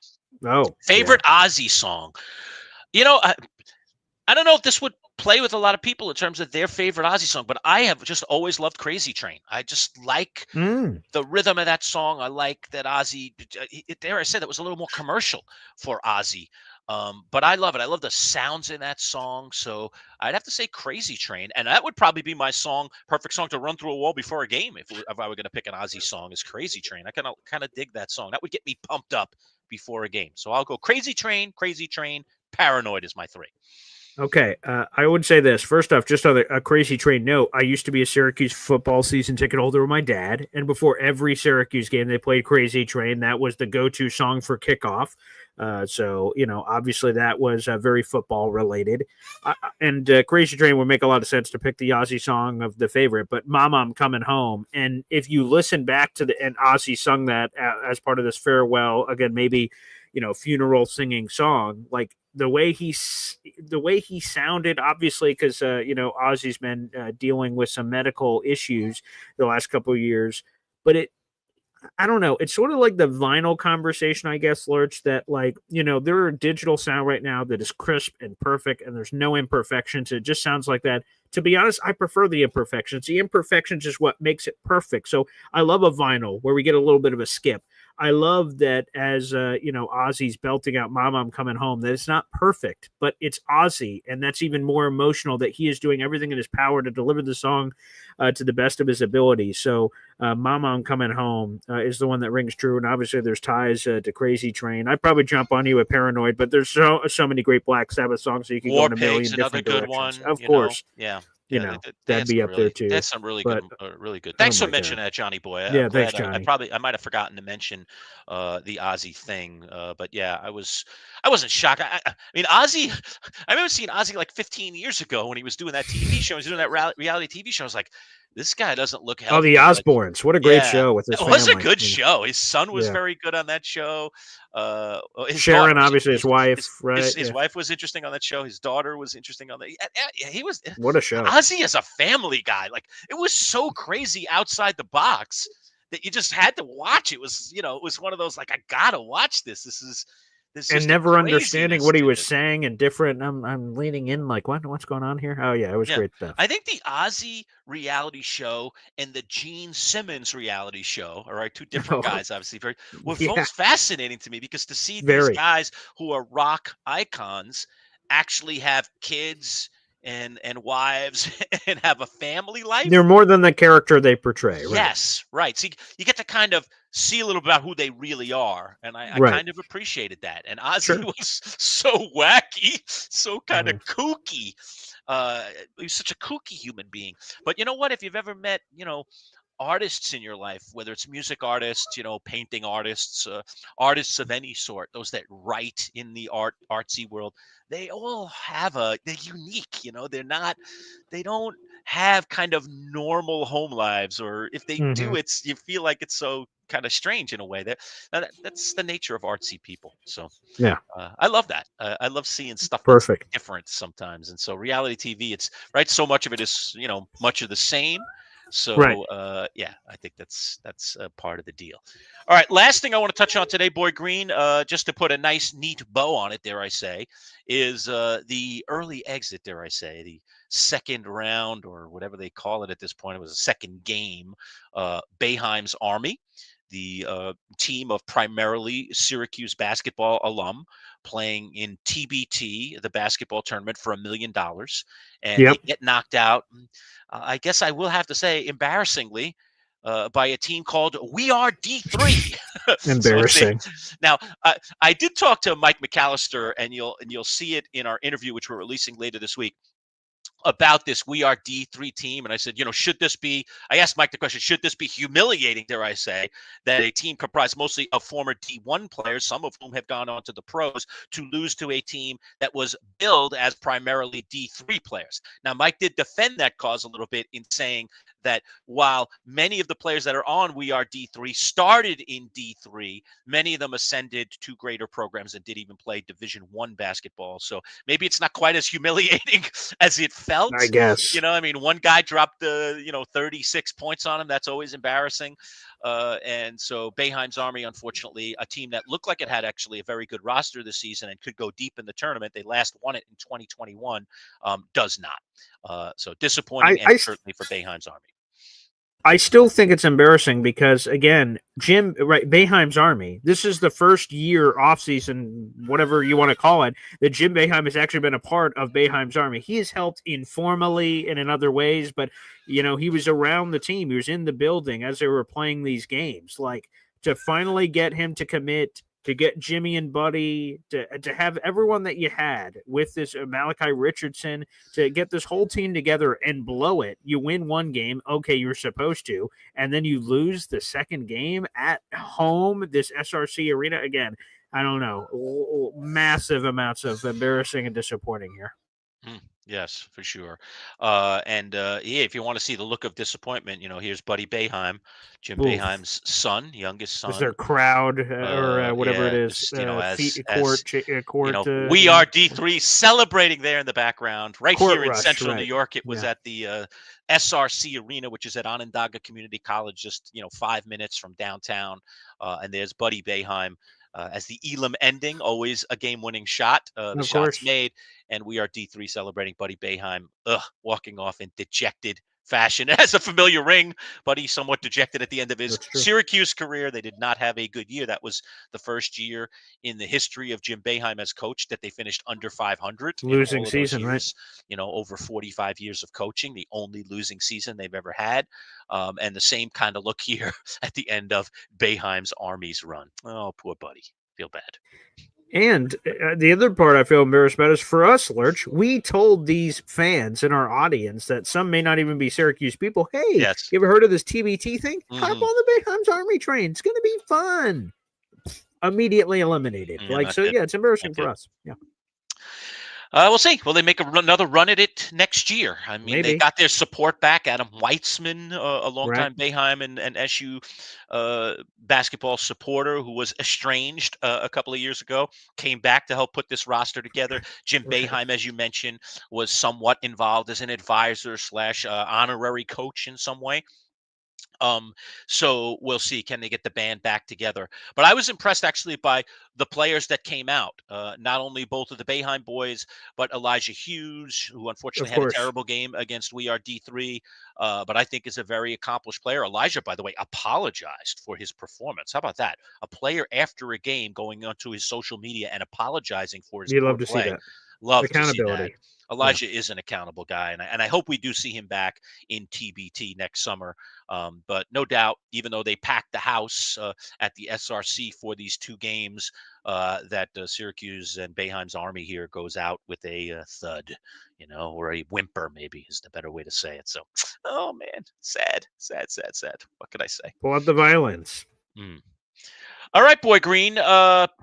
Favorite Ozzy song. I don't know if this would play with a lot of people in terms of their favorite Ozzy song, but I have just always loved Crazy Train. I just like the rhythm of that song. I like that Ozzy, dare I say, that was a little more commercial for Ozzy. But I love it. I love the sounds in that song. So I'd have to say Crazy Train. And that would probably be my perfect song to run through a wall before a game. If I were going to pick an Ozzy song, is Crazy Train. I kind of dig that song. That would get me pumped up before a game. So I'll go Crazy Train, Paranoid is my 3. Okay, I would say this. First off, just on a Crazy Train note, I used to be a Syracuse football season ticket holder with my dad, and before every Syracuse game, they played Crazy Train. That was the go-to song for kickoff. So, obviously that was very football related. And Crazy Train would make a lot of sense to pick the Ozzy song of the favorite, but Mama, I'm Coming Home. And if you listen back to and Ozzy sung that as part of this farewell, again, maybe, funeral singing song, like the way he sounded, obviously, because, Ozzy's been dealing with some medical issues the last couple of years, but I don't know. It's sort of like the vinyl conversation, I guess, Lerch, that, like, there are digital sound right now that is crisp and perfect, and there's no imperfections. It just sounds like that. To be honest, I prefer the imperfections. The imperfections is what makes it perfect. So I love a vinyl where we get a little bit of a skip. I love that as, Ozzy's belting out Mama, I'm Coming Home, that it's not perfect, but it's Ozzy. And that's even more emotional, that he is doing everything in his power to deliver the song to the best of his ability. So Mama, I'm Coming Home is the one that rings true. And obviously there's ties to Crazy Train. I'd probably jump on you with Paranoid, but there's so many great Black Sabbath songs, so you can go in a million different directions. Of course. Yeah. That'd be up there too. That's some really good, really good. Thanks for mentioning that, Johnny Boy. Thanks, Johnny. I might have forgotten to mention the Ozzy thing, but yeah, I wasn't shocked. I mean, Ozzy. I remember seeing Ozzy like 15 years ago when he was doing that TV show. He was doing that reality TV show. I was like, this guy doesn't look healthy. Oh, the Osbournes! What a great show with his family. It was a good show. His son was very good on that show. Sharon, obviously, his wife, right? His wife was interesting on that show. His daughter was interesting on that. He was. What a show! Ozzy is a family guy. Like, it was so crazy outside the box that you just had to watch. It was, it was one of those, like, I gotta watch this. This is and never understanding what he was saying and different. I'm leaning in like, what's going on here? Oh yeah, it was great stuff. I think the Ozzy reality show and the Gene Simmons reality show, all right, two different guys, obviously, were both fascinating to me, because to see these guys who are rock icons actually have kids and wives and have a family life. They're more than the character they portray. Right? Yes, right. So you get to kind of see a little bit about who they really are, and I kind of appreciated that. And Ozzy was so wacky, so kind of kooky. He was such a kooky human being. But you know what? If you've ever met, artists in your life, whether it's music artists, painting artists, artists of any sort, those that write in the artsy world, they all have they're unique, they don't have kind of normal home lives, or if they do, you feel like it's so kind of strange in a way. That's the nature of artsy people. So I love that. I love seeing stuff that's different sometimes. And so reality TV, it's so much of it is, much of the same. So, I think that's part of the deal. All right. Last thing I want to touch on today, Boy Green, just to put a nice, neat bow on it, dare I say, is the early exit, dare I say, the second round, or whatever they call it at this point. It was a second game, Boeheim's Army. the team of primarily Syracuse basketball alum playing in TBT, the basketball tournament, for $1 million, and they get knocked out. I guess I will have to say, embarrassingly, by a team called We Are D3. Embarrassing. Now, I did talk to Mike McAllister, and you'll see it in our interview, which we're releasing later this week, about this We Are D3 team. And I said, I asked Mike the question, should this be humiliating, dare I say, that a team comprised mostly of former D1 players, some of whom have gone on to the pros, to lose to a team that was billed as primarily D3 players? Now, Mike did defend that cause a little bit in saying that while many of the players that are on We Are D3 started in D3, many of them ascended to greater programs and did even play Division I basketball. So maybe it's not quite as humiliating as it felt. I guess. One guy dropped 36 points on him. That's always embarrassing. And so Boeheim's Army, unfortunately, a team that looked like it had actually a very good roster this season and could go deep in the tournament. They last won it in 2021. Does not. So disappointing, and certainly for Boeheim's Army. I still think it's embarrassing because, again, Boeheim's Army, this is the first year offseason, whatever you want to call it, that Jim Boeheim has actually been a part of Boeheim's Army. He has helped informally and in other ways, but, he was around the team. He was in the building as they were playing these games. Like, to finally get him to commit, to get Jimmy and Buddy, to have everyone that you had with this Malachi Richardson, to get this whole team together and blow it. You win one game, okay, you're supposed to, and then you lose the second game at home, this SRC arena. Again, I don't know, massive amounts of embarrassing and disappointing here. Yes, for sure. If you want to see the look of disappointment, here's Buddy Boeheim, Jim Boeheim's son, youngest son. Is there crowd or whatever it is? We Are Are D3 celebrating there in the background, right here in central New York. It was at the SRC Arena, which is at Onondaga Community College, just 5 minutes from downtown. And there's Buddy Boeheim. As the Elam ending, always a game-winning shot. The shot's made, and We Are D3 celebrating Buddy Boeheim, walking off in dejected fashion. It has a familiar ring. Buddy somewhat dejected at the end of his Syracuse career. They did not have a good year. That was the first year in the history of Jim Boeheim as coach that they finished under 500. Losing season, years, right? Over 45 years of coaching, the only losing season they've ever had. And the same kind of look here at the end of Boeheim's Army's run. Oh, poor Buddy. Feel bad. And the other part I feel embarrassed about is for us, Lerch. We told these fans in our audience that some may not even be Syracuse people, hey, you ever heard of this TBT thing? Hop on the Boeheim's Army train. It's going to be fun. Immediately eliminated. It's embarrassing for us. Yeah. We'll see. Will they make another run at it next year? I mean, Maybe. They got their support back. Adam Weitzman, a longtime Boeheim and SU basketball supporter who was estranged a couple of years ago, came back to help put this roster together. Jim Boeheim, as you mentioned, was somewhat involved as an advisor / honorary coach in some way. So we'll see, can they get the band back together? But I was impressed actually by the players that came out, not only both of the Boeheim boys, but Elijah Hughes, who unfortunately had a terrible game against We Are D3, but I think is a very accomplished player. Elijah, by the way, apologized for his performance. How about that? A player after a game going onto his social media and apologizing for his love to play. see that. Love accountability. To see that. Elijah is an accountable guy, and I hope we do see him back in TBT next summer. But no doubt, even though they packed the house at the SRC for these two games, that Syracuse and Boeheim's Army here goes out with a thud, or a whimper, maybe is the better way to say it. So, oh man, sad. What could I say? Pull out the violins. All right, Boy Green.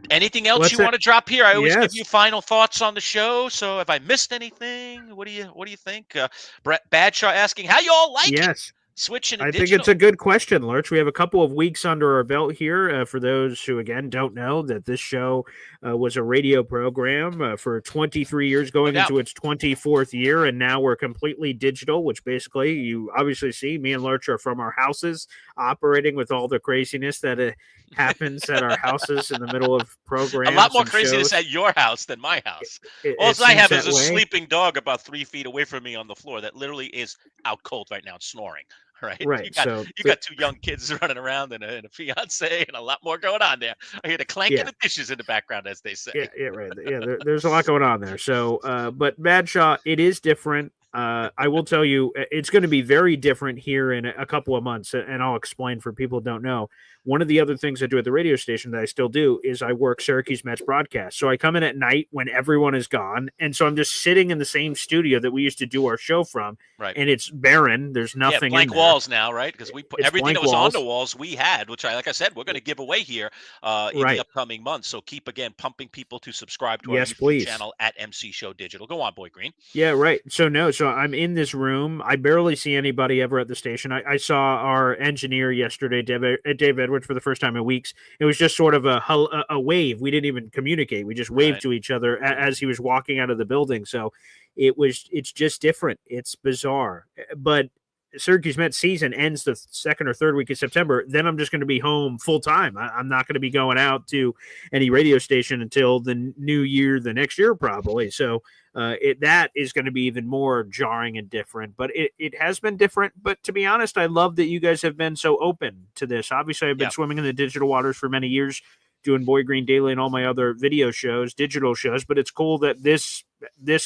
Anything else you want to drop here? I always give you final thoughts on the show. So, if I missed anything, what do you think? Brett Badshaw asking, how you all like it? Switching to digital. I think it's a good question, Lerch. We have a couple of weeks under our belt here. For those who, again, don't know that this show was a radio program for 23 years, going into its 24th year, and now we're completely digital, which basically you obviously see me and Lerch are from our houses, operating with all the craziness that happens at our houses in the middle of programs. A lot more craziness at your house than my house. All I have is a sleeping dog about 3 feet away from me on the floor that literally is out cold right now, snoring. right? Right. You got two young kids running around and a fiance and a lot more going on there. I hear the clanking yeah. of dishes in the background, as they say. Yeah, right. Yeah, there's a lot going on there. So, but Badshaw, it is different. I will tell you, it's going to be very different here in a couple of months, and I'll explain for people who don't know. One of the other things I do at the radio station that I still do is I work Syracuse Mets broadcast. So I come in at night when everyone is gone, and so I'm just sitting in the same studio that we used to do our show from, Right. and it's barren. There's nothing blank in there. walls now, right? Because we put It's everything that blank was on walls. the walls we had, which like I said, we're going to give away here in Right. the upcoming months. So keep again pumping people to subscribe to our Yes, YouTube please. channel at MC Show Digital. Go on, Boy Green. Yeah, right. So I'm in this room. I barely see anybody ever at the station. I saw our engineer yesterday, Dave Edwards, for the first time in weeks. It was just sort of a wave. We didn't even communicate. We just waved to each other as he was walking out of the building. So it's just different. It's bizarre. But Syracuse Mets season ends the second or third week of September. Then I'm just going to be home full time. I'm not going to be going out to any radio station until the new year, the next year probably. So that is going to be even more jarring and different. But it has been different. But to be honest, I love that you guys have been so open to this. Obviously, I've been swimming in the digital waters for many years, doing Boy Green Daily and all my other video shows, digital shows. But it's cool that this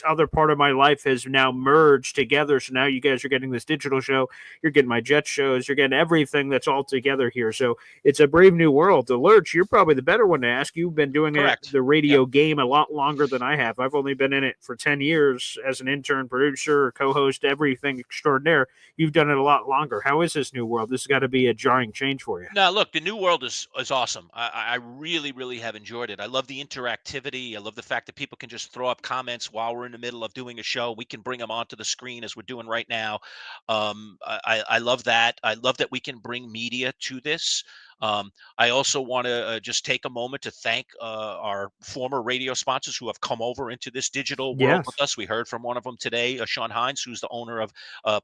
other part of my life has now merged together. So now you guys are getting this digital show. You're getting my Jet shows. You're getting everything that's all together here. So it's a brave new world. The Lerch, you're probably the better one to ask. You've been doing the radio game a lot longer than I have. I've only been in it for 10 years as an intern, producer, co-host, everything extraordinaire. You've done it a lot longer. How is this new world? This has got to be a jarring change for you. No, look, the new world is awesome. I really, really have enjoyed it. I love the interactivity. I love the fact that people can just throw up comments while we're in the middle of doing a show. We can bring them onto the screen as we're doing right now. I love that. I love that we can bring media to this. I also want to just take a moment to thank our former radio sponsors who have come over into this digital world with us. We heard from one of them today, Sean Hines, who's the owner of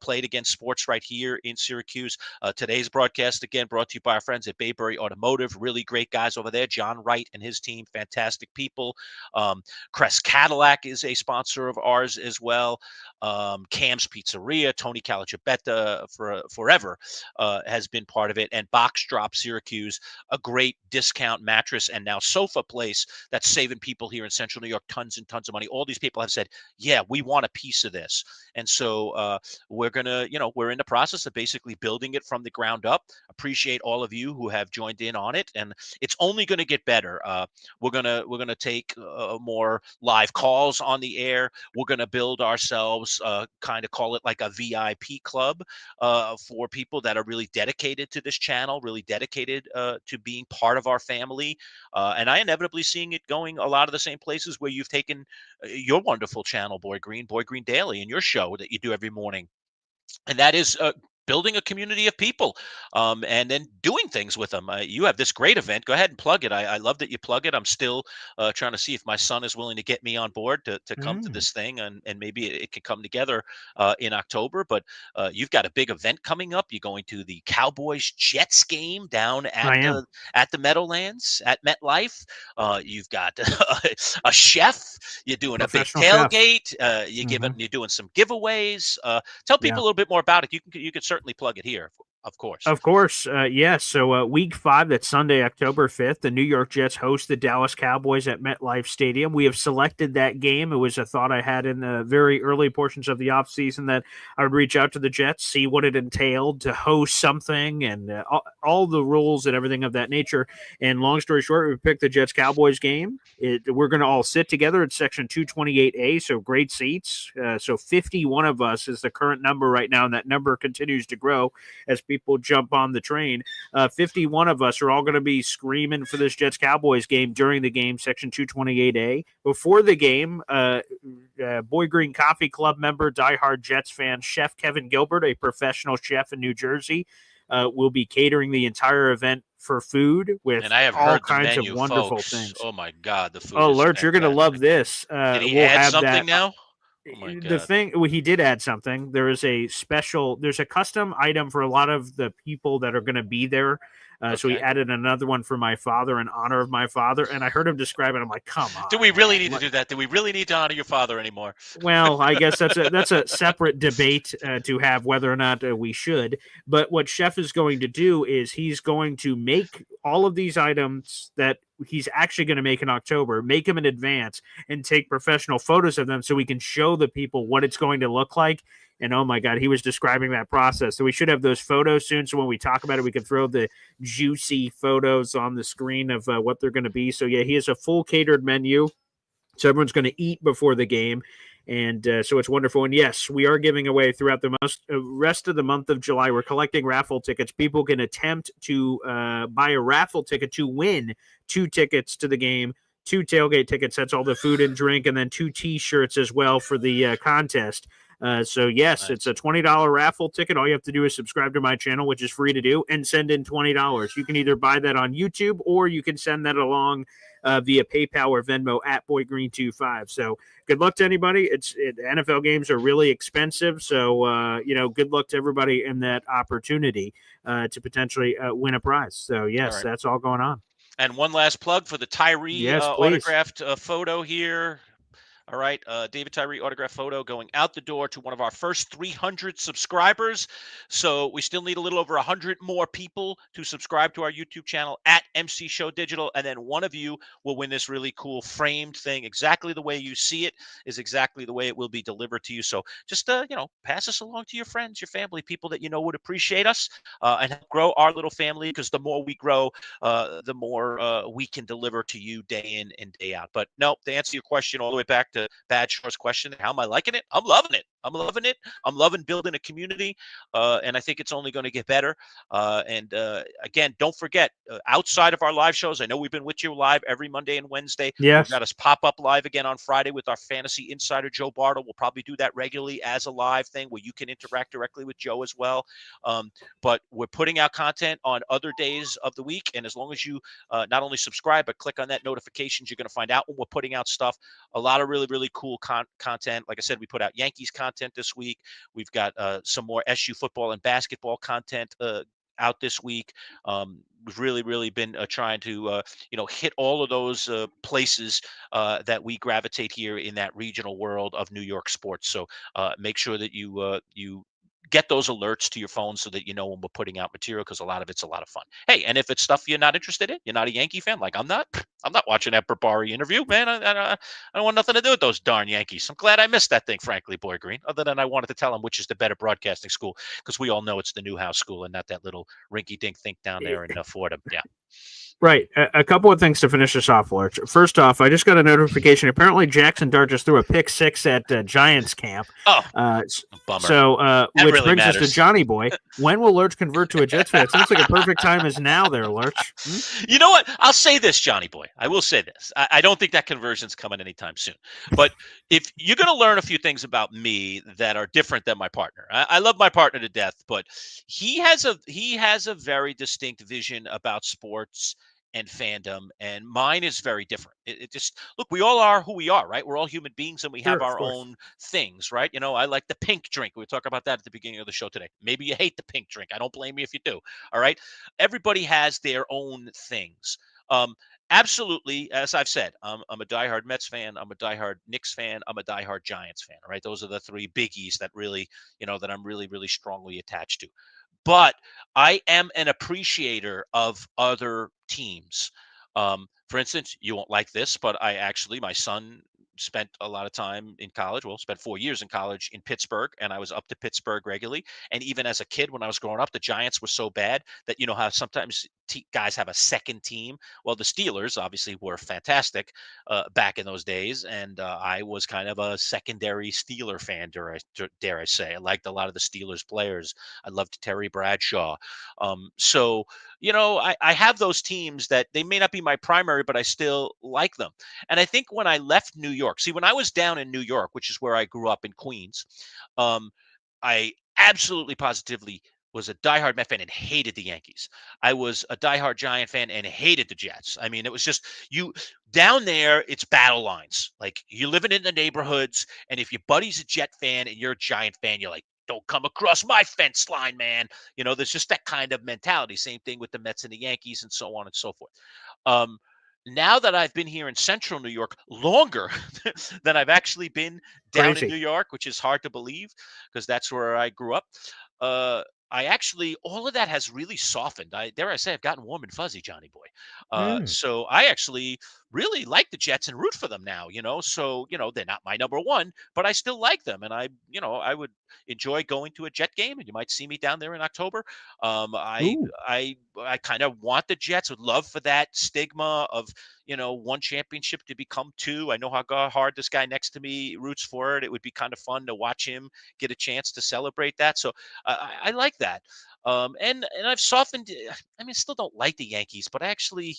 Played Against Sports right here in Syracuse. Today's broadcast, again, brought to you by our friends at Bayberry Automotive. Really great guys over there. John Wright and his team, fantastic people. Crest Cadillac is a sponsor of ours as well. Cam's Pizzeria, Tony Calacibetta for forever has been part of it. And Box Drop Syracuse, a great discount mattress and now sofa place that's saving people here in Central New York tons and tons of money. All these people have said, yeah, we want a piece of this. And so we're in the process of basically building it from the ground up. Appreciate all of you who have joined in on it. And it's only going to get better. We're going to take more live calls on the air. We're going to build ourselves, kind of call it like a VIP club for people that are really dedicated to this channel, really dedicated to being part of our family. And I inevitably seeing it going a lot of the same places where you've taken your wonderful channel, Boy Green Daily, and your show that you do every morning. And that is building a community of people and then doing things with them. You have this great event. Go ahead and plug it. I love that you plug it. I'm still trying to see if my son is willing to get me on board to come to this thing, and maybe it can come together in October. But you've got a big event coming up. You're going to the Cowboys Jets game down at the Meadowlands at MetLife. You've got a chef. You're doing a big tailgate. You're doing some giveaways. Tell people a little bit more about it. You can certainly plug it here, of course. Yes. So week 5, that's Sunday, October 5th, the New York Jets host the Dallas Cowboys at MetLife Stadium. We have selected that game. It was a thought I had in the very early portions of the offseason that I would reach out to the Jets, see what it entailed to host something and all the rules and everything of that nature. And long story short, we picked the Jets-Cowboys game. We're going to all sit together at section 228A, so great seats. So 51 of us is the current number right now, and that number continues to grow as people jump on the train. 51 of us are all going to be screaming for this Jets-Cowboys game during the game, section 228A. Before the game, Boy Green Coffee Club member, diehard Jets fan, Chef Kevin Gilbert, a professional chef in New Jersey, will be catering the entire event for food with all kinds of wonderful things. Oh my God, the food! Oh, Lerch, you're going to love this. Did he add something now? Oh my The God. thing, well, he did add something. There's a custom item for a lot of the people that are going to be there. So he Okay. added another one for my father in honor of my father. And I heard him describe it. I'm like, come on. Do we really man. need to do that? Do we really need to honor your father anymore? Well, I guess that's a separate debate to have whether or not we should. But what Chef is going to do is he's going to make all of these items that he's actually going to make in October, make them in advance, and take professional photos of them so we can show the people what it's going to look like. And oh my God, he was describing that process. So we should have those photos soon. So when we talk about it, we can throw the juicy photos on the screen of what they're going to be. So yeah, he has a full catered menu. So everyone's going to eat before the game. And so it's wonderful. And yes, we are giving away throughout the rest of the month of July. We're collecting raffle tickets. People can attempt to buy a raffle ticket to win 2 tickets to the game, 2 tailgate tickets. That's all the food and drink, and then 2 T-shirts as well for the contest. So yes, Nice. It's a $20 raffle ticket. All you have to do is subscribe to my channel, which is free to do, and send in $20. You can either buy that on YouTube or you can send that along via PayPal or Venmo at BoyGreen25. So good luck to anybody. NFL games are really expensive, so good luck to everybody in that opportunity to potentially win a prize. So yes, All right. that's all going on. And one last plug for the Tyree Yes, autographed photo here. All right, David Tyree autograph photo going out the door to one of our first 300 subscribers. So we still need a little over 100 more people to subscribe to our YouTube channel at MC Show Digital, and then one of you will win this really cool framed thing. Exactly the way you see it is exactly the way it will be delivered to you. So just pass us along to your friends, your family, people that you know would appreciate us and help grow our little family. Because the more we grow, the more we can deliver to you day in and day out. But no, to answer your question all the way back to Bad Shore's question, how am I liking it? I'm loving it. I'm loving it. I'm loving building a community, and I think it's only going to get better. Again, don't forget, outside of our live shows, I know we've been with you live every Monday and Wednesday. Yes. We've got us pop up live again on Friday with our fantasy insider, Joe Bartle. We'll probably do that regularly as a live thing where you can interact directly with Joe as well. But we're putting out content on other days of the week, and as long as you not only subscribe, but click on that notifications, you're going to find out when we're putting out stuff. A lot of really, really cool content. Like I said, we put out Yankees content this week. We've got some more SU football and basketball content out this week. We've really been trying to hit all of those places that we gravitate here in that regional world of New York sports. So make sure that you get those alerts to your phone so that you know when we're putting out material, because a lot of it's a lot of fun. Hey, and if it's stuff you're not interested in, you're not a Yankee fan, like I'm not watching that Barbari interview, man. I don't want nothing to do with those darn Yankees. I'm glad I missed that thing, frankly, Boy Green, other than I wanted to tell him which is the better broadcasting school, because we all know it's the Newhouse School and not that little rinky-dink think down there in Fordham. Yeah. Right. A couple of things to finish this off, Lerch. First off, I just got a notification. Apparently, Jackson Dart just threw a pick 6 at Giants camp. Oh, bummer. So, which really brings matters. us to Johnny Boy. When will Lerch convert to a Jets fan? It sounds like a perfect time is now there, Lerch. You know what? I'll say this, Johnny Boy. I will say this. I don't think that conversion's coming anytime soon. But if you're going to learn a few things about me that are different than my partner. I love my partner to death, but he has a very distinct vision about sports and fandom, and mine is very different. It just, look, we all are who we are, right? We're all human beings, and we have our own things, right? I like the pink drink. We talk about that at the beginning of the show today. Maybe you hate the pink drink. I don't blame you if you do. All right. Everybody has their own things. Absolutely, as I've said, I'm a diehard Mets fan. I'm a diehard Knicks fan. I'm a diehard Giants fan. All right, those are the 3 biggies that really, that I'm really, really strongly attached to. But I am an appreciator of other teams. For instance, you won't like this, but my son spent a lot of time in college. Well, spent 4 years in college in Pittsburgh, and I was up to Pittsburgh regularly. And even as a kid, when I was growing up, the Giants were so bad that how sometimes guys have a second team. Well, the Steelers obviously were fantastic back in those days, and I was kind of a secondary Steeler fan, dare I say. I liked a lot of the Steelers players. I loved Terry Bradshaw. So I have those teams that they may not be my primary, but I still like them. And I think when I left New York, when I was down in New York, which is where I grew up in Queens, I absolutely positively was a diehard Met fan and hated the Yankees. I was a diehard Giant fan and hated the Jets. I mean, it was just you down there. It's battle lines. Like you're living in the neighborhoods, and if your buddy's a Jet fan and you're a Giant fan, you're like, "Don't come across my fence line, man." There's just that kind of mentality. Same thing with the Mets and the Yankees, and so on and so forth. Now that I've been here in Central New York longer than I've actually been down Crazy. in New York, which is hard to believe because that's where I grew up. I actually, all of that has really softened. Dare I say, I've gotten warm and fuzzy, Johnny boy. So I actually really like the Jets and root for them now, So, they're not my number one, but I still like them. And I would enjoy going to a Jet game, and you might see me down there in October. I, Ooh. I, I kind of want the Jets, would love for that stigma of, one championship to become two. I know how hard this guy next to me roots for it. It would be kind of fun to watch him get a chance to celebrate that. So I like that. And I've softened. I mean, I still don't like the Yankees, but I actually,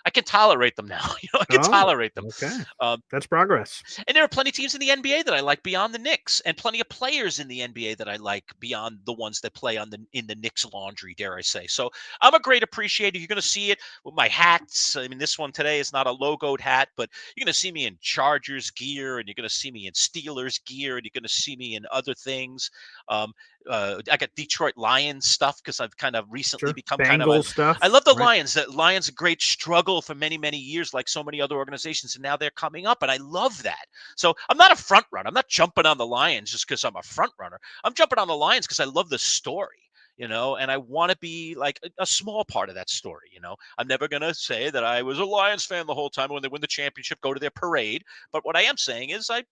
I can tolerate them now. I can tolerate them. Okay. Um, That's progress. and there are plenty of teams in the NBA that I like beyond the Knicks, and plenty of players in the NBA that I like beyond the ones that play in the Knicks laundry, dare I say. So I'm a great appreciator. You're going to see it with my hats. I mean, this one today is not a logoed hat, but you're going to see me in Chargers gear, and you're going to see me in Steelers gear, and you're going to see me in other things. I got Detroit Lions stuff because I've kind of recently become kind of stuff. I love the right? Lions. The Lions, a great struggle for many, many years, like so many other organizations, and now they're coming up, and I love that. So I'm not a front runner. I'm not jumping on the Lions just because I'm a front runner. I'm jumping on the Lions because I love the story. And I want to be like a small part of that story. I'm never going to say that I was a Lions fan the whole time when they win the championship, go to their parade. But what I am saying is I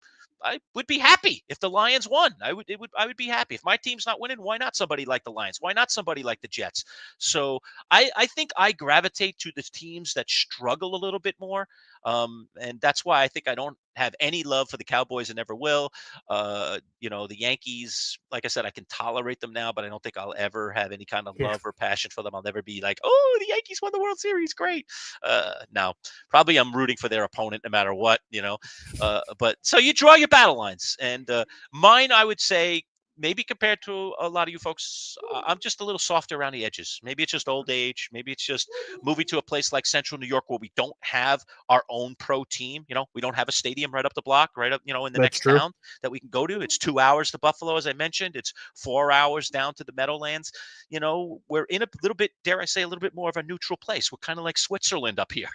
would be happy if the Lions won. I would be happy. If my team's not winning, why not somebody like the Lions? Why not somebody like the Jets? So I think I gravitate to the teams that struggle a little bit more. And that's why I think I don't have any love for the Cowboys and never will. The Yankees, like I said, I can tolerate them now, but I don't think I'll ever have any kind of love or passion for them. I'll never be like, oh, the Yankees won the World Series. Great. No, probably I'm rooting for their opponent no matter what, but so you draw your battle lines, and mine, I would say, maybe compared to a lot of you folks, I'm just a little softer around the edges. Maybe it's just old age. Maybe it's just moving to a place like Central New York where we don't have our own pro team. We don't have a stadium right up the block, right up, in the That's next true. town that we can go to. It's 2 hours to Buffalo, as I mentioned. It's 4 hours down to the Meadowlands. We're in a little bit, dare I say, a little bit more of a neutral place. We're kind of like Switzerland up here.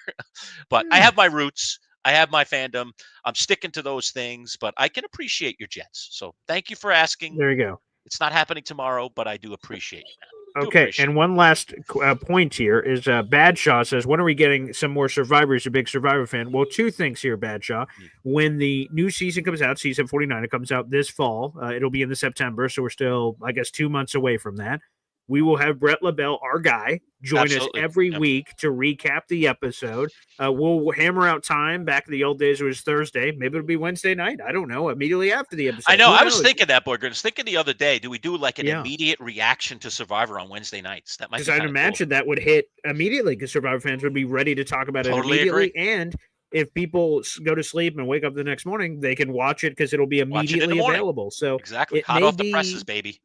But I have my roots. I have my fandom. I'm sticking to those things, but I can appreciate your Jets. So thank you for asking. There you go. It's not happening tomorrow, but I do appreciate you, man. Okay, and one last point here is Badshaw says, when are we getting some more Survivors? A big Survivor fan. Well, two things here, Badshaw. When the new season comes out, season 49, it comes out this fall. It'll be in the September, so we're still, I guess, 2 months away from that. We will have Brett LaBelle, our guy, join us every week to recap the episode. We'll hammer out time. Back in the old days, it was Thursday. Maybe it'll be Wednesday night. I don't know. Immediately after the episode. I know. I was thinking that, Boy Green. I was thinking the other day, do we do like an immediate reaction to Survivor on Wednesday nights? That might be because I'd imagine that would hit immediately because Survivor fans would be ready to talk about it immediately. Agree. And if people go to sleep and wake up the next morning, they can watch it because it'll be immediately available. So exactly, hot off the presses, baby.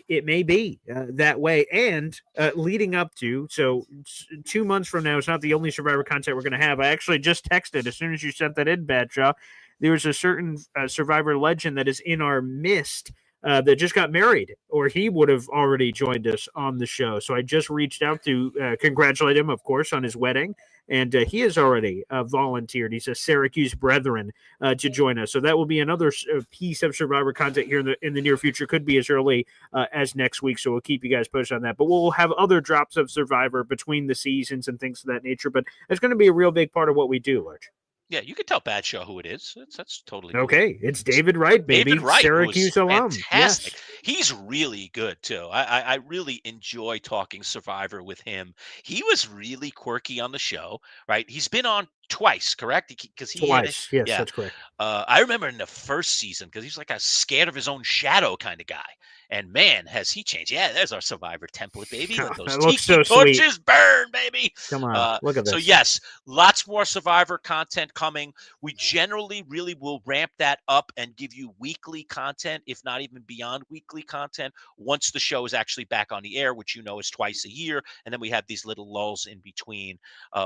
It may be that way. And leading up to, 2 months from now, it's not the only Survivor content we're going to have. I actually just texted as soon as you sent that in, Badshaw. There was a certain Survivor legend that is in our midst that just got married, or he would have already joined us on the show. So I just reached out to congratulate him, of course, on his wedding. And he has already volunteered. He says Syracuse Brethren to join us. So that will be another piece of Survivor content here in the near future. Could be as early as next week. So we'll keep you guys posted on that. But we'll have other drops of Survivor between the seasons and things of that nature. But it's going to be a real big part of what we do, Lerch. Yeah, you can tell Badshaw who it is. That's totally okay. Cool. It's David Wright, baby. David Wright, Syracuse alum. Fantastic. Yes. He's really good too. I really enjoy talking Survivor with him. He was really quirky on the show, right? He's been on twice, correct? Because twice. Yes, that's correct. I remember in the first season because he's like a scared of his own shadow kind of guy. And man, has he changed? Yeah, there's our Survivor template, baby. Let those tiki torches burn, baby. Come on, look at this. So yes, lots more Survivor content coming. We generally really will ramp that up and give you weekly content, if not even beyond weekly weekly content once the show is actually back on the air, which is twice a year. And then we have these little lulls in between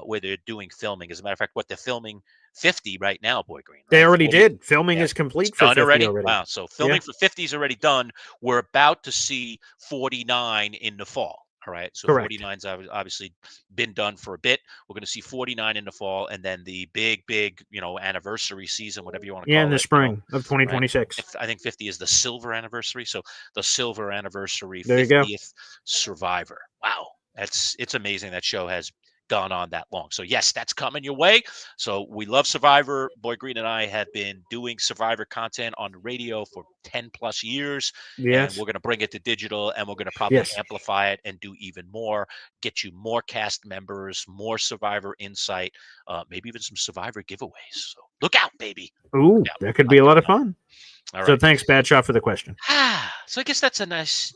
where they're doing filming. As a matter of fact, what they're filming 50 right now, Boy Green. Right? They already 40. did. Filming Yeah. is complete It's for done 50 already. Wow. So filming for 50 is already done. We're about to see 49 in the fall. All right. So Correct. 49's obviously been done for a bit. We're going to see 49 in the fall, and then the big, anniversary season, whatever you want to call it. In the spring of 2026. Right? I think 50 is the silver anniversary. So the silver anniversary, there you go. 50th Survivor. Wow. It's amazing that show has gone on that long. So yes, that's coming your way. So we love Survivor. Boy Green and I have been doing Survivor content on the radio for 10 plus years. Yes. And we're going to bring it to digital, and we're going to probably amplify it and do even more, get you more cast members, more Survivor insight, maybe even some Survivor giveaways. So look out, baby. Ooh, that could be a lot of fun. All right. So thanks, Bad Shot, for the question. So I guess that's a nice,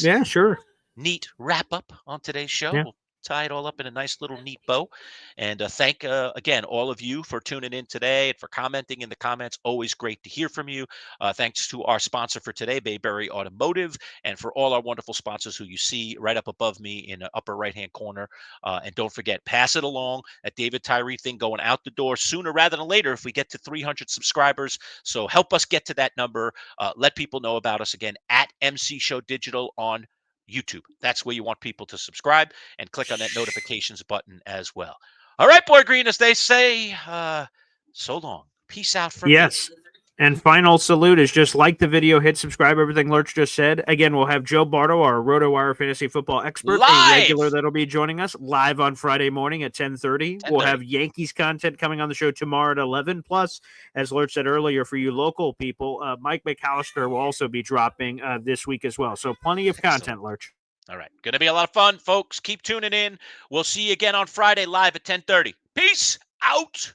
yeah, sure, neat wrap up on today's show. Yeah. We'll tie it all up in a nice little neat bow. And thank, again, all of you for tuning in today and for commenting in the comments. Always great to hear from you. Thanks to our sponsor for today, Bayberry Automotive, and for all our wonderful sponsors who you see right up above me in the upper right-hand corner. And don't forget, pass it along. That David Tyree thing going out the door sooner rather than later if we get to 300 subscribers. So help us get to that number. Let people know about us again at MC Show Digital on YouTube. That's where you want people to subscribe, and click on that notifications button as well. All right, Boy Green, as they say, so long. Peace out from me. And final salute is just like the video, hit subscribe, everything Lerch just said. Again, we'll have Joe Bardo, our RotoWire fantasy football expert, a regular that'll be joining us live on Friday morning at 10:30. We'll have Yankees content coming on the show tomorrow at 11. Plus, as Lerch said earlier, for you local people, Mike McAllister will also be dropping this week as well. So plenty of content, Lerch. All right. Going to be a lot of fun, folks. Keep tuning in. We'll see you again on Friday live at 10:30. Peace out.